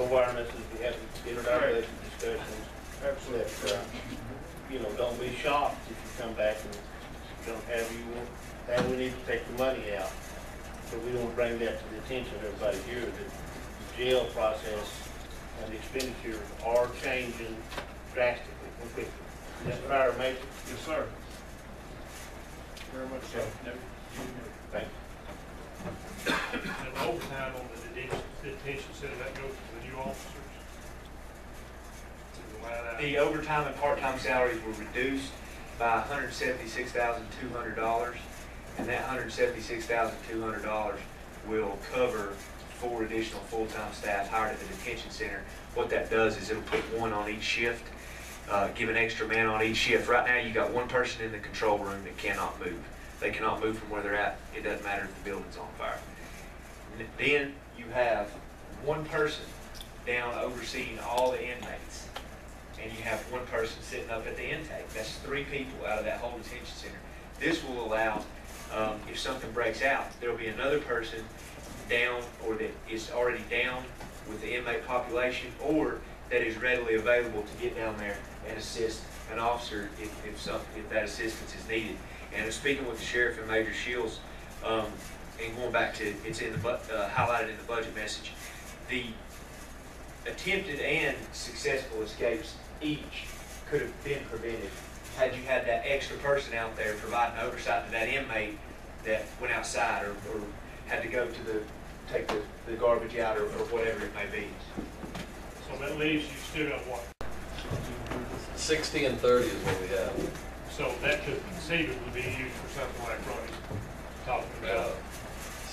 awareness as we have introductory discussions. Absolutely. That, don't be shocked if you come back and don't have we need to take the money out. But we don't want to bring that to the attention of everybody here that the jail process and the expenditures are changing drastically and quickly. Is that fair, Major? Yes, sir. Very much so. Thank you. And overtime on the detention center, that goes to the new officers? To the line item? The overtime and part-time salaries were reduced by $176,200, and that $176,200 will cover 4 additional full-time staff hired at the detention center. What that does is it'll put 1 on each shift, give an extra man on each shift. Right now, you got 1 person in the control room that cannot move. They cannot move from where they're at. It doesn't matter if the building's on fire. Then you have 1 person down overseeing all the inmates, and you have 1 person sitting up at the intake. That's 3 people out of that whole detention center. This will allow, if something breaks out, there'll be another person down or that is already down with the inmate population, or that is readily available to get down there and assist an officer if that assistance is needed. And speaking with the sheriff and Major Shields, and going back to, it's in the highlighted in the budget message, the attempted and successful escapes each could have been prevented had you had that extra person out there providing oversight to that inmate that went outside or had to go to take the garbage out or whatever it may be. So that leaves you still got what? 60 and 30 is what we have. So that could conceivably be used for something like running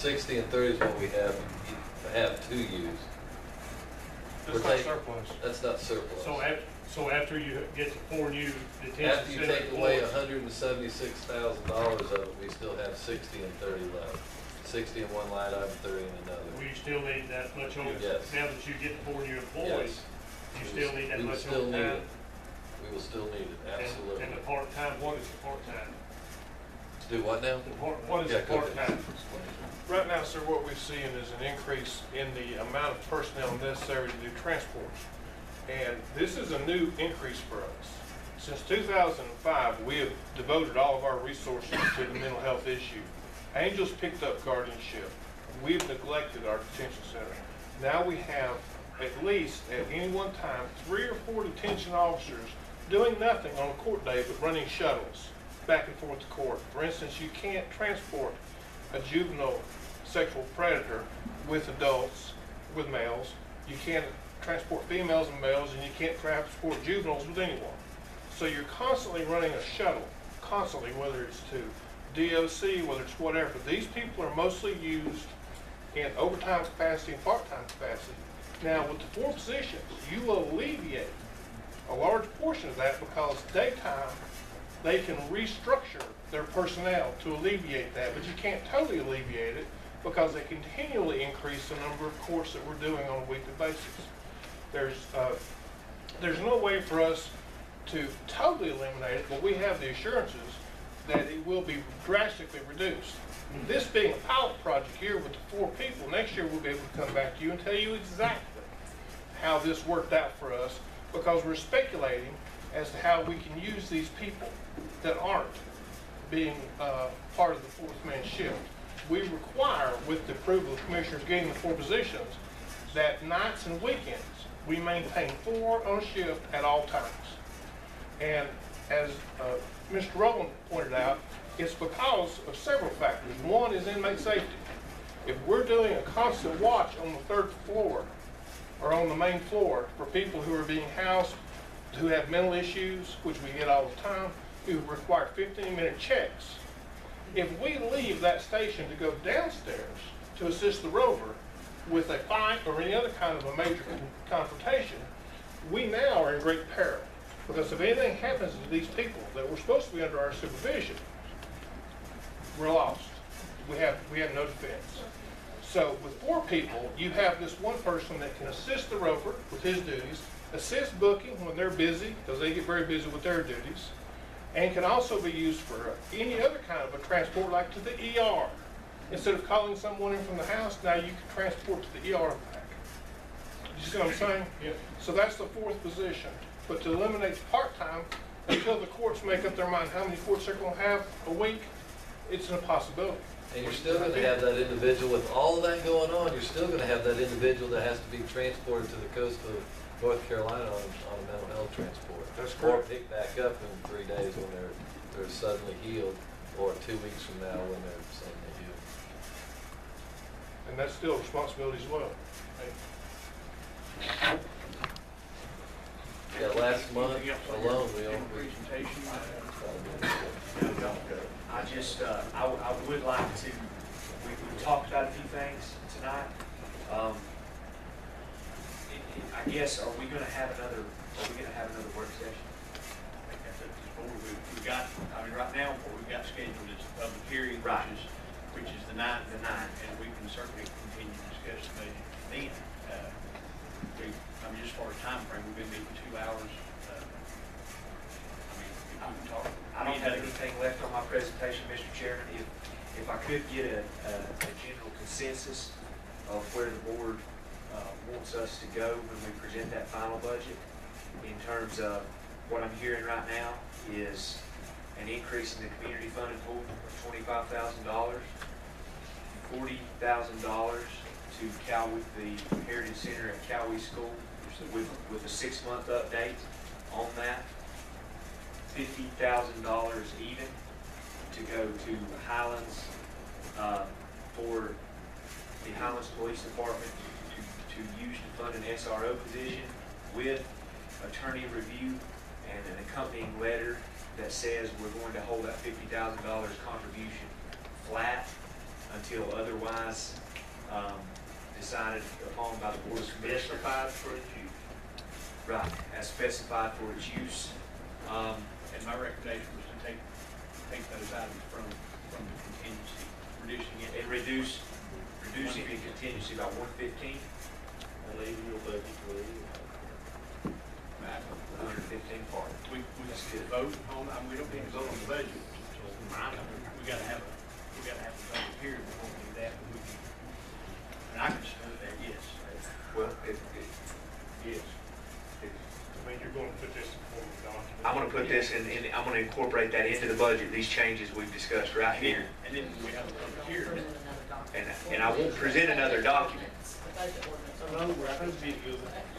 60 and 30 is what we have to use. That's not surplus. That's not surplus. So after you get the 4 new detention After you center take away employees, $176,000 of it, we still have 60 and 30 left. 60 in one line item, 30 in another. will you still need that much over, Yes. now that you get the 4 new employees, you still need that We will much still need overtime? it. We will still need it, absolutely. And the part-time, what is the part-time? To do what now? What is the Yeah, go ahead. part-time? Right now, sir, what we're seeing is an increase in the amount of personnel necessary to do transports. And this is a new increase for us. Since 2005, we have devoted all of our resources to the mental health issue. Angels picked up guardianship. We've neglected our detention center. Now we have, at least at any one time, 3 or 4 detention officers doing nothing on a court day but running shuttles back and forth to court. For instance, you can't transport a juvenile sexual predator with adults, with males. You can't transport females and males, and you can't transport juveniles with anyone. So you're constantly running a shuttle, constantly, whether it's to DOC, whether it's whatever. These people are mostly used in overtime capacity and part-time capacity. Now, with the 4 positions, you will alleviate a large portion of that because daytime, they can restructure their personnel to alleviate that, but you can't totally alleviate it because they continually increase the number of courts that we're doing on a weekly basis. There's no way for us to totally eliminate it, but we have the assurances that it will be drastically reduced. This being a pilot project here with the 4 people, next year we'll be able to come back to you and tell you exactly how this worked out for us, because we're speculating as to how we can use these people that aren't being part of the 4th man shift. We require, with the approval of commissioners getting the 4 positions, that nights and weekends we maintain 4 on shift at all times. And as Mr. Rowland pointed out, it's because of several factors. One is inmate safety. If we're doing a constant watch on the 3rd floor or on the main floor for people who are being housed, who have mental issues, which we get all the time, who require 15-minute checks, if we leave that station to go downstairs to assist the rover with a fight or any other kind of a major confrontation, we now are in great peril. Because if anything happens to these people that were supposed to be under our supervision, we're lost. We have no defense. So with 4 people, you have this one person that can assist the rover with his duties, assist booking when they're busy, because they get very busy with their duties, and can also be used for any other kind of a transport, like to the ER. Instead of calling someone in from the house, now you can transport to the ER back. You see what I'm saying? Yeah. So that's the 4th position. But to eliminate part-time, until the courts make up their mind how many courts they're going to have a week, it's an impossibility. And you're still going to have that individual, with all of that going on, you're still going to have that individual that has to be transported to the coast of North Carolina on a mental health transport. That's correct. Or picked back up in 3 days when they're suddenly healed, or 2 weeks from now when they're suddenly healed. And that's still a responsibility as well. Yeah, last month alone, we only. Presentation. I just, I would like to, we talked about a few things tonight. I guess, are we gonna have another work session? I think that's up to the board. We've got, I mean, right now, what we've got scheduled is a public hearing, Right. which is the 9th, and we can certainly continue to discuss the budget then. I mean, just as far as time frame, we've been meeting 2 hours. I mean, we can talk. I don't have anything left on my presentation, Mr. Chairman. If I could get a general consensus of where the board wants us to go when we present that final budget, in terms of what I'm hearing right now is an increase in the community funded pool of $25,000, $40,000 to the Heritage Center at Cowee School with a 6-month update on that. $50,000 even to go to Highlands for the Highlands Police Department to use to fund an SRO position with attorney review and an accompanying letter that says we're going to hold that $50,000 contribution flat until until otherwise decided upon by the Board of Commissioners. Specified for its use. Right, as specified for its use. And my recommendation was to take those items from the contingency, reducing it. And reducing the contingency by 115, And leave your budget where it is. 115 part. We can vote on, I mean, we don't need to vote on the budget, so we gotta have a vote here, we won't do that, but we can, and I can support that, yes. Well, Yes. I mean, you're going to put this in form of document. I'm gonna put this in, I'm gonna incorporate that into the budget, these changes we've discussed right here. And then we have a public hearing. And I will present another document. The budget ordinance.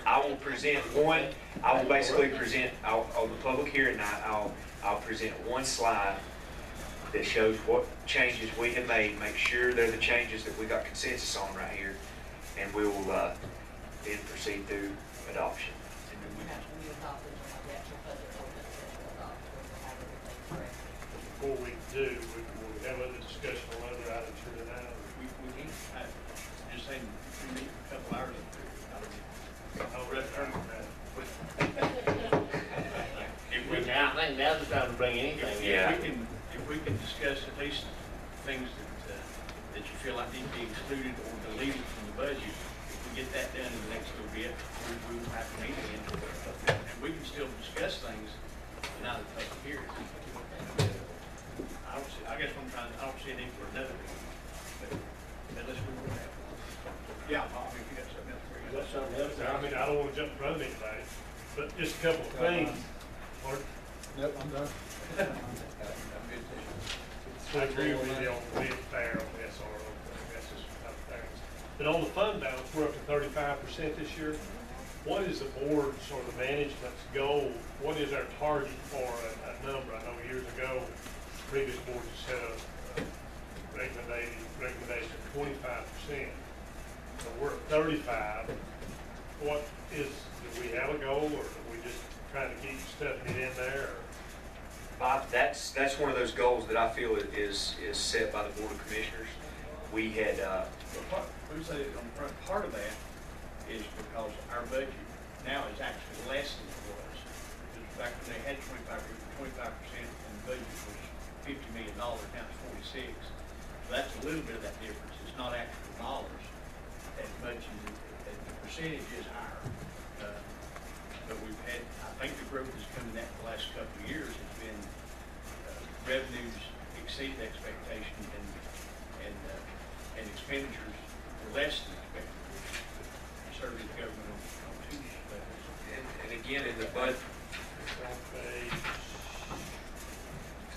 I will present one, I will basically present, on the public hearing night, I'll present one slide that shows what changes we have made, make sure they're the changes that we got consensus on right here, and we will then proceed through adoption. And then we have to be adopted on the actual budget ordinance that we'll adopt, we'll have everything correct. Before we do, we have other discussion on other items here tonight. We can, just saying, we need a couple hours. I'll return to that. Now, I think now's the time to bring anything in. Yeah. If we can discuss at least things that you feel like need to be excluded or deleted from the budget, if we get that done in the next little bit, we won't have to meet again. And we can still discuss things, not at the public hearing. I guess what I'm trying, I don't see a need for another one, but unless we would have. Yeah, Bob, if you got something else for you. That's something else. I mean, I don't want to jump in front of anybody, but just a couple of things. Yep, I'm done. I agree with you on being fair on the SRO thing, that's just not fair. But on the fund balance, we're up to 35% this year. What is the board's or the management's goal? What is our target for a number? I know years ago, previous boards set a recommendation of 25%. So we're at 35. What is, do we have a goal, or are we just trying to keep stuffing it in there? Or? Bob, that's one of those goals that I feel is set by the Board of Commissioners. We had, We would say that on the front part of that is because our budget now is actually less than it was. Because back when they had 25% and the budget was $50 million, now it's 46. So that's a little bit of that difference. It's not actual dollars as much as the percentage is higher. But we've had, I think the growth has come in that the last couple of years. It's been revenues exceeded expectation and expenditures were less than expected, which served the government on two levels. and again, in the budget, On page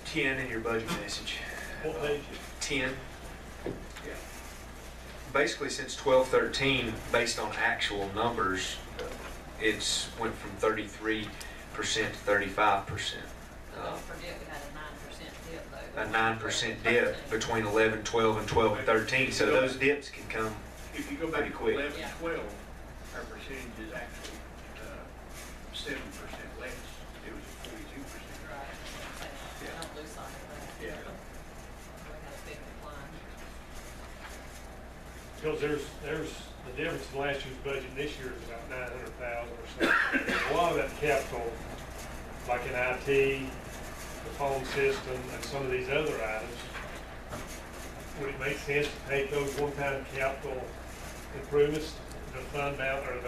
10 in your budget message. what page? 10. Yeah. Basically, since 12/13, based on actual numbers, it's went from 33% to 35%. Don't forget, we had a 9% dip though. A 9% dip between 11, 12, and 12 and 13. So those dips can come If you go pretty back to quick. 11, 12, our percentage is actually 7% less. It was 42%. Right. Yeah. Don't lose sight of that. Yeah. We had a big decline. Because there's the difference in last year's budget and this year is about 900,000 or something. A lot of that capital, like in IT, the phone system, and some of these other items, would it make sense to take those one-time capital improvements, the fund balance, or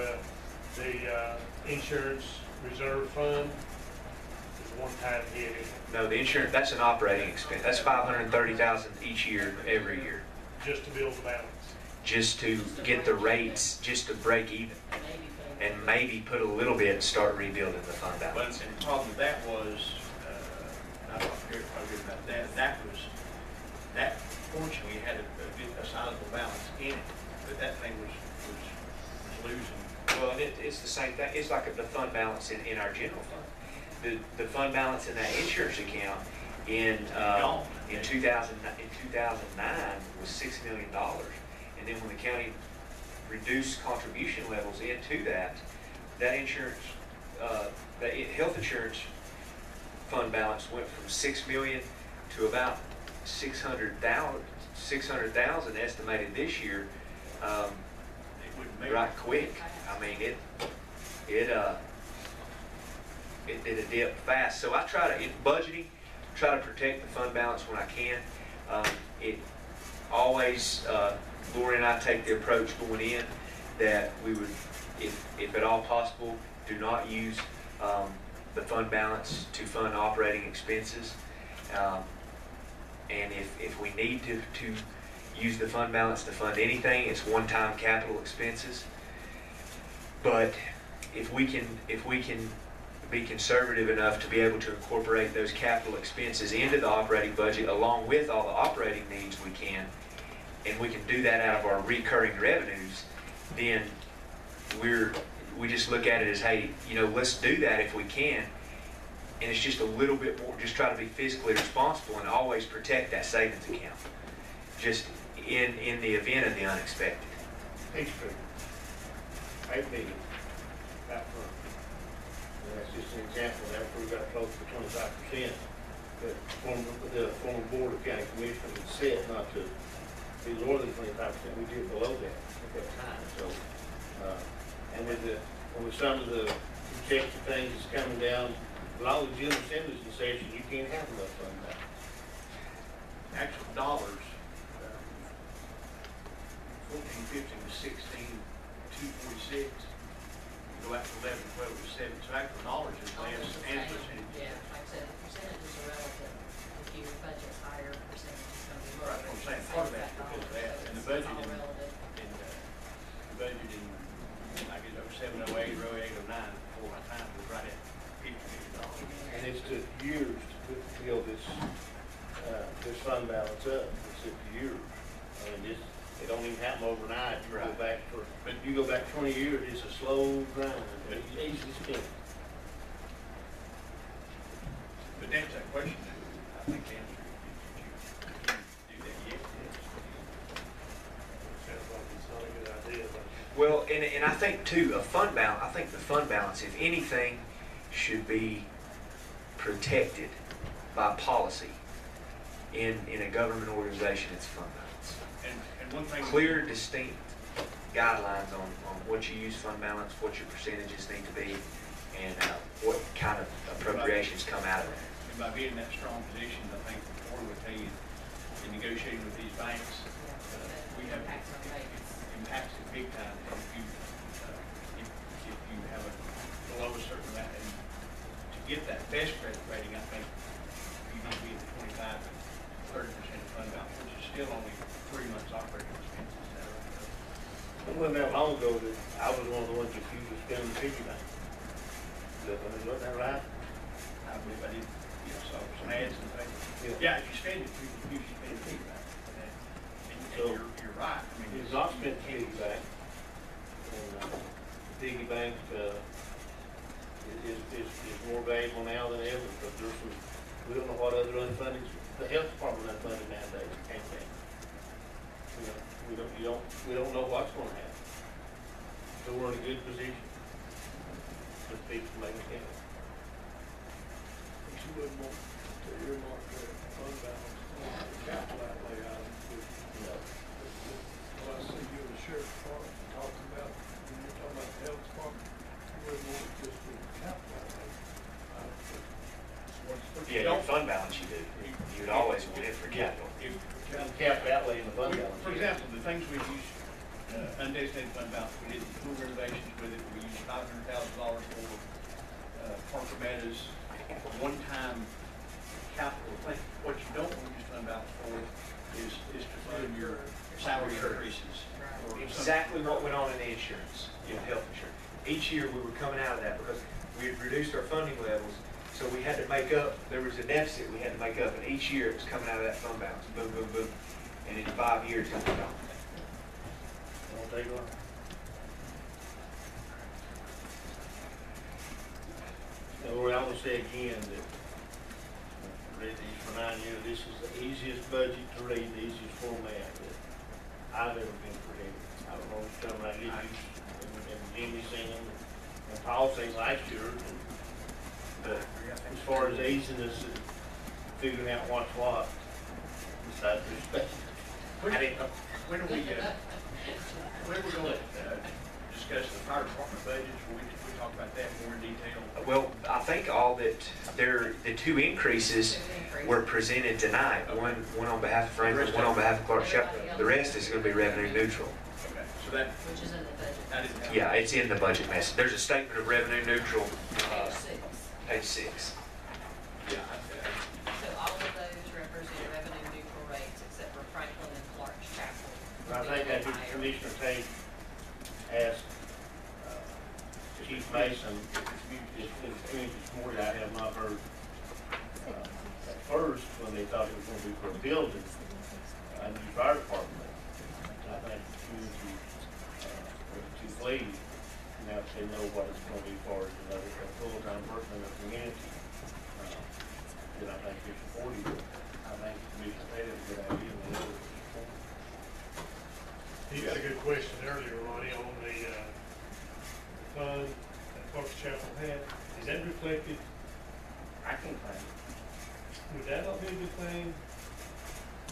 the insurance reserve fund, is a one-time hit? No, the insurance, that's an operating expense. That's $530,000 each year, every year, Just to build the balance. just to get the rates, just to break even, and maybe put a little bit and start rebuilding the fund But balance. and the problem with that was, I don't know if about that, that fortunately had a sizable balance in it, but that thing was losing. Well, it's the same thing. It's like the fund balance in our general fund. The fund balance in that insurance account in 2009 was $6 million. And then when the county reduced contribution levels into that insurance, the health insurance fund balance went from $6 million to about $600,000 estimated this year, It wouldn't make. right quick. I mean, it did a dip fast. So I try to, in budgeting, try to protect the fund balance when I can. It always, Lori and I take the approach going in that we would, if at all possible, do not use the fund balance to fund operating expenses. And if we need to use the fund balance to fund anything, it's one-time capital expenses. But if we can be conservative enough to be able to incorporate those capital expenses into the operating budget along with all the operating needs we can, and we can do that out of our recurring revenues, then we just look at it as, hey, you know, let's do that if we can. And it's just a little bit more, just try to be fiscally responsible and always protect that savings account, just in the event of the unexpected. Page 3. 8 million, out front. And that's just an example, after we got close to 25%, the former Board of County Commissioners had said not to be lower than 25%, we did below that at that time, so, and with some of the projected things that's coming down, a lot of the general assemblies in session, you can't have enough fund balance. Actual dollars, 14, 15 was 16, 246. Go out to 11, 12 was 7. So actual dollars is less and percentage. Yeah, like I said, the percentages are relative. If your budget's higher, percentage is gonna be lower. Right, I'm saying part of that's because of that. And the budget It's all in, relative. the budget in, I guess, 07, 08, 08, 09, before my time, was right at $50 million. And it's took years to build this fund balance up. It took years. I mean, it don't even happen overnight. You go back but you go back 20 years, it's a slow grind, but it's easy to spend. But that's that question, I think the answer is, did you do that yet? Sounds like it's not a good idea, but. Well, and I think too, I think the fund balance, if anything, should be protected by policy. In a government organization, it's fund balance. And one thing. Clear, distinct guidelines on what you use fund balance, what your percentages need to be, and what kind of appropriations come out of that. And by being in that strong position, I think the board would tell you, in negotiating with these banks, we have impacts it big time. If you have below a certain amount, and to get that best credit rating, I think you need to be at the 25 to 30% of fund balance, which is still only 3 months operating expenses. It wasn't that long ago that I was one of the ones that used to spend the piggy bank. Wasn't that right? I believe I did, saw some ads and things. Yeah, if you spend it, you should spend the piggy bank. And you're right. I mean, It's not spent the piggy bank. And the piggy bank is more valuable now than ever, because we don't know what other unfunded, the health department unfunded nowadays, can't they? We don't know what's going to happen. So we're in a good position to speak to Macon County. But you wouldn't want to earmark the fund balance on the capital outlay items, which, well, I see you in the sheriff's department talking about, when you're talking about the health department, you wouldn't want it just the capital outlay items. Yeah, your fund balance you do. You'd always want it for capital. Capital outlay in the fund balance. For example, the things we use, undesignated fund balance, we did the pool renovations with it, we used $500,000 for Parker Meadows, one-time capital thing. What you don't want to use fund balance for is to fund your salary increases. Exactly what went on in the insurance, health insurance. Each year we were coming out of that because we had reduced our funding levels, so we had to make up, there was a deficit we had to make up, and each year it was coming out of that fund balance, boom, boom, boom. And in 5 years it was gone. Won't take long. And Lori, I will say again that read these for 9 years, this is the easiest budget to read, the easiest format that I've ever been created. I don't know if it's coming, I get used, and Jimmy seen them, and Paul seen last year. But as far as easiness and figuring out what's what, I respect. When are we gonna, discuss the fire department budgets, will we talk about that more in detail? Well, I think all that, the two increases were presented tonight, one on behalf of Franklin, one on behalf of Clark Shep. The rest is gonna be revenue neutral. Okay, so that, Which is in the budget. that is. Yeah, it's in the budget message. There's a statement of revenue neutral, Page 6. page 6. Yeah, So all of those represent revenue neutral rates except for Franklin and Clark's Chapel. I think that Commissioner Tate asked Chief Mason, if the community support, I have not heard, at first, when they thought it was gonna be for a building, a new fire department. I think the community, was too pleased, now that they know what it's gonna be for, a full-time person in the community. Then I think you're supporting it. I think Commissioner Tate has a good idea, and the others support it. You got a good question earlier, Ronnie, on the fund that Clark Chapel had. Is that reflected? I can't find it. Would that not be a good thing?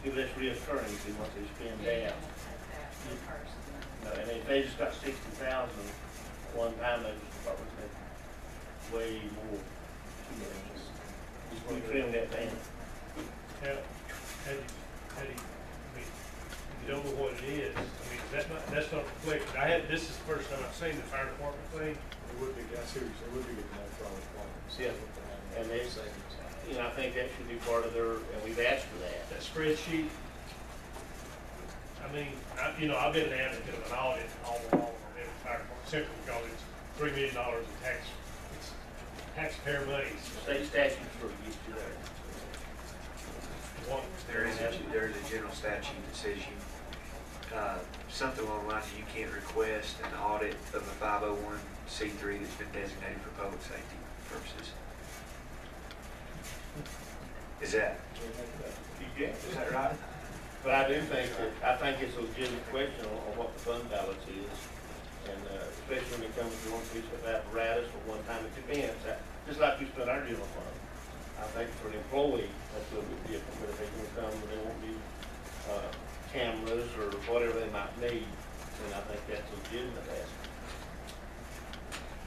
Give less reoccurring, see what they spend down. No, and if they just got 60,000 one time, they just probably spent way more. We trim that down. How do you, I mean, you don't know what it is. I mean, is that not, that's not reflected. This is the first time I've seen the fire department thing. It would be, I see what you're saying, it would be good to know for all the departments. Yeah. And they, you know, I think that should be part of their, and we've asked for that. That spreadsheet. I mean, I've been an advocate of an audit all along on every fire department, simply because it's $3 million in taxpayer money. State statutes will get you there. There is a general statute that says you, something along the lines of you can't request an audit of a 501c3 that's been designated for public safety purposes. Is that right? But I do think that, I think it's a legitimate question on what the fund balance is. And especially when it comes to one piece of apparatus for one-time expense, just like we spend our general fund. I think for an employee, that's a little bit different, but if they can come and they won't need cameras or whatever they might need, then I think that's a legitimate ask.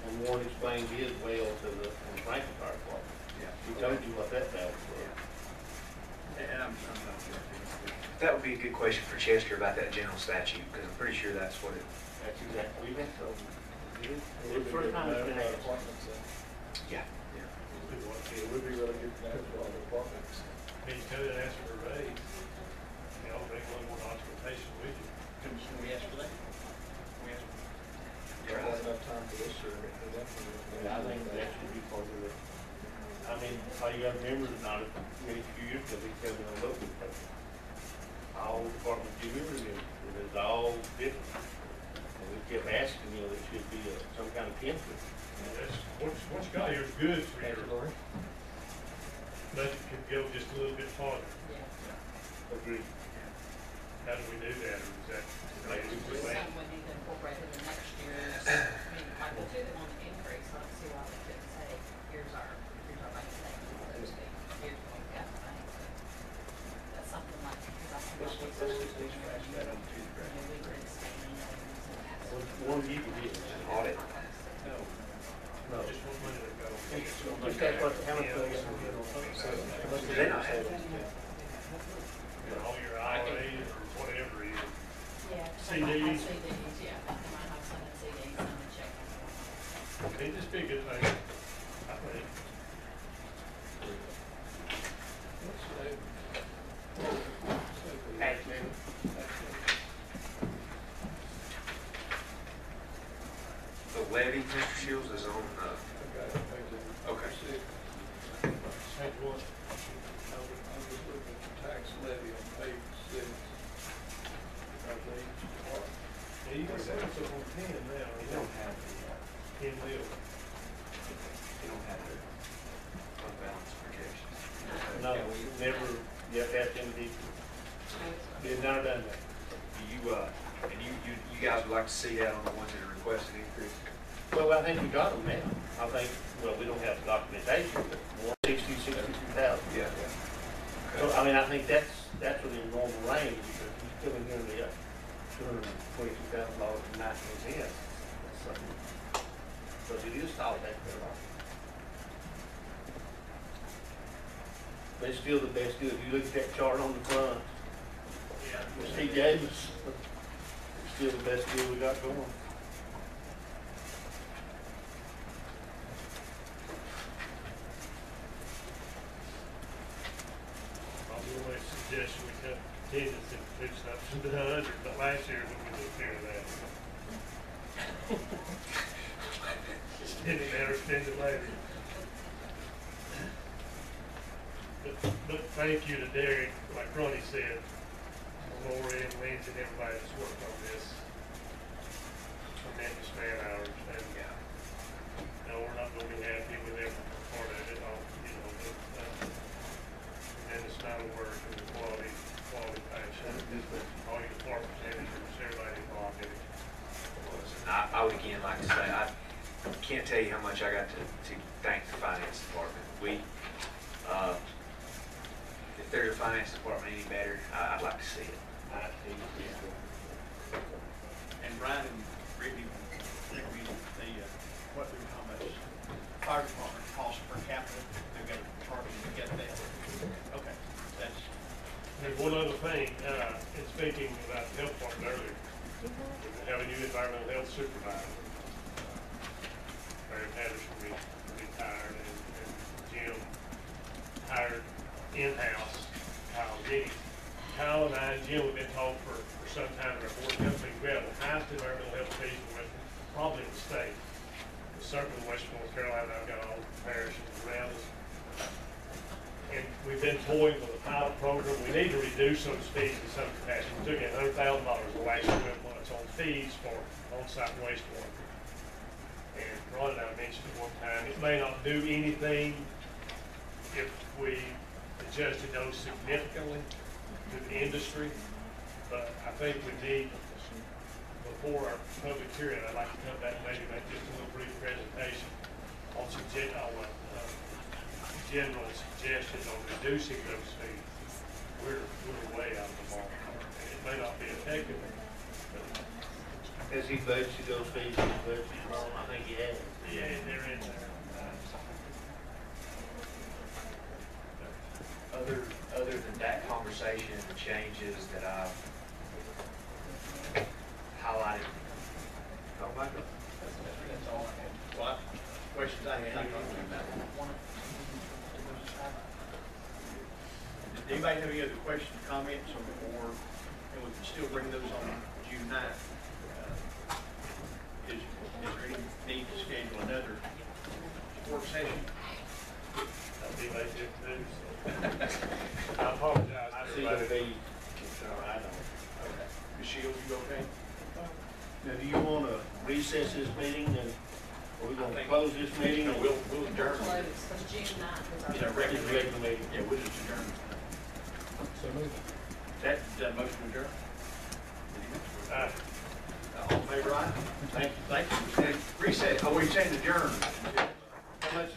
And Warren explained his well to the Franklin Fire Department. Yeah. He told you what that balance was. and I'm not sure. That would be a good question for Chester about that general statute, because I'm pretty sure that's what it, That's exactly, we've been told. It It's would be the first good to time know it's been for asked. departments, yeah. It would be really good to know for all the departments. I mean, you could ask for a raise. You know, bring one more documentation with you. Can we ask for that? Can we ask for You don't have enough time for this year, but definitely. And I think that should be part of it. I mean, all you gotta remember is not a few years ago, they kept it a local program. All departments you remember, it was all different. And we kept asking, you know, there should be some kind of interest. That's, what you got here is good for your budget could go just a little bit farther. Agreed. How do we do that, or is that related to It's that? something we need to incorporate in the next year's, I mean, like the two that want to increase, I don't see why they couldn't say, here's our bank statement, so to speak, here's what we've got in the bank. That's something like, because I see Let's just scratch that on Tuesday. we were expanding things and that's. One you could get An audit. No. No. Just one money to go. Just that's what, how much they get from general fund. Do they not have it? And all your IRAs or whatever it is. Yeah. Some might have CDs. CDs, yeah, they might have some in CDs, some in checking. It'd just be a good thing, I think. Actually, The levy, Mr. Shields, is on, okay. Page one. I'm just looking at the tax levy on page 6. Yeah, you can say it's up on 10 now. They don't have the, 10 mil. they don't have the fund balance projections. no, we've never, you have to ask them to be, we've never done that. Do you, and you guys would like to see that on the ones that are requesting increase? Well, I think we got them now. I think, well, we don't have documentation, but 62,000. Yeah. So, I mean, I think that's within normal come in here and they got $222,000.19. Because it is solid back there. But it's still the best deal. If you look at that chart on the front, which he gave us, it's still the best deal we got going. I'm gonna make a suggestion, we cut contingency to fix up to the 100, but last year we took care of that. Spend it now or spend it later. But thank you to Derek, like Ronnie said, Lori and Lindsay and everybody that's worked on this. Tremendous man hours, and no, we're not gonna be happy with every part of it, all, you know, but, tremendous amount of work and the quality passion. All your department managers, everybody involved in it. I would again like to say, I can't tell you how much I got to thank the finance department. If there's a finance department any better, I'd like to see it. And Brian and Brittany, what we were talking about, fire department cost per capita, they've got a target to get that. Okay, that's. There's one other thing, in speaking about the health department earlier, we have a new environmental health supervisor. Barry Patterson retired, and Jim hired in-house Kyle Jenny. Kyle and I and Jim have been told for some time in our board company, we have the highest environmental health fees in West, probably in the state. Certainly in Western North Carolina, I've got all the parishes around us. And we've been toying with a pilot program. We need to reduce those fees in some capacity. We took in $100,000 last year months on fees for on-site wastewater. And Ron and I mentioned at one time, it may not do anything if we adjusted those significantly to the industry, but I think we need, before our public hearing, I'd like to come back and maybe make just a little brief presentation on some general suggestions on reducing those fees. We're way out of the mark, and it may not be effective, but Has he budgeted those fees? I think he has. yeah, they're in there. Other than that conversation and the changes that I've highlighted. Oh my God. That's all I have. Well, questions I had. Did anybody have any other questions, comments, or, and we can still bring those on June 9th? Is there any need to schedule another work session? That'll be late too, so. I apologize. I see the fee. I know. Okay. Ms. Shields, you okay? Now, do you want to recess this meeting and, or we going to close this meeting? No, and we'll adjourn. Close, because June 9th is our. Is that regular regular meeting? Yeah, we'll just adjourn. So move. Is that motion to adjourn? All in favor, aye? Thank you. Reset, we said adjourn. How much is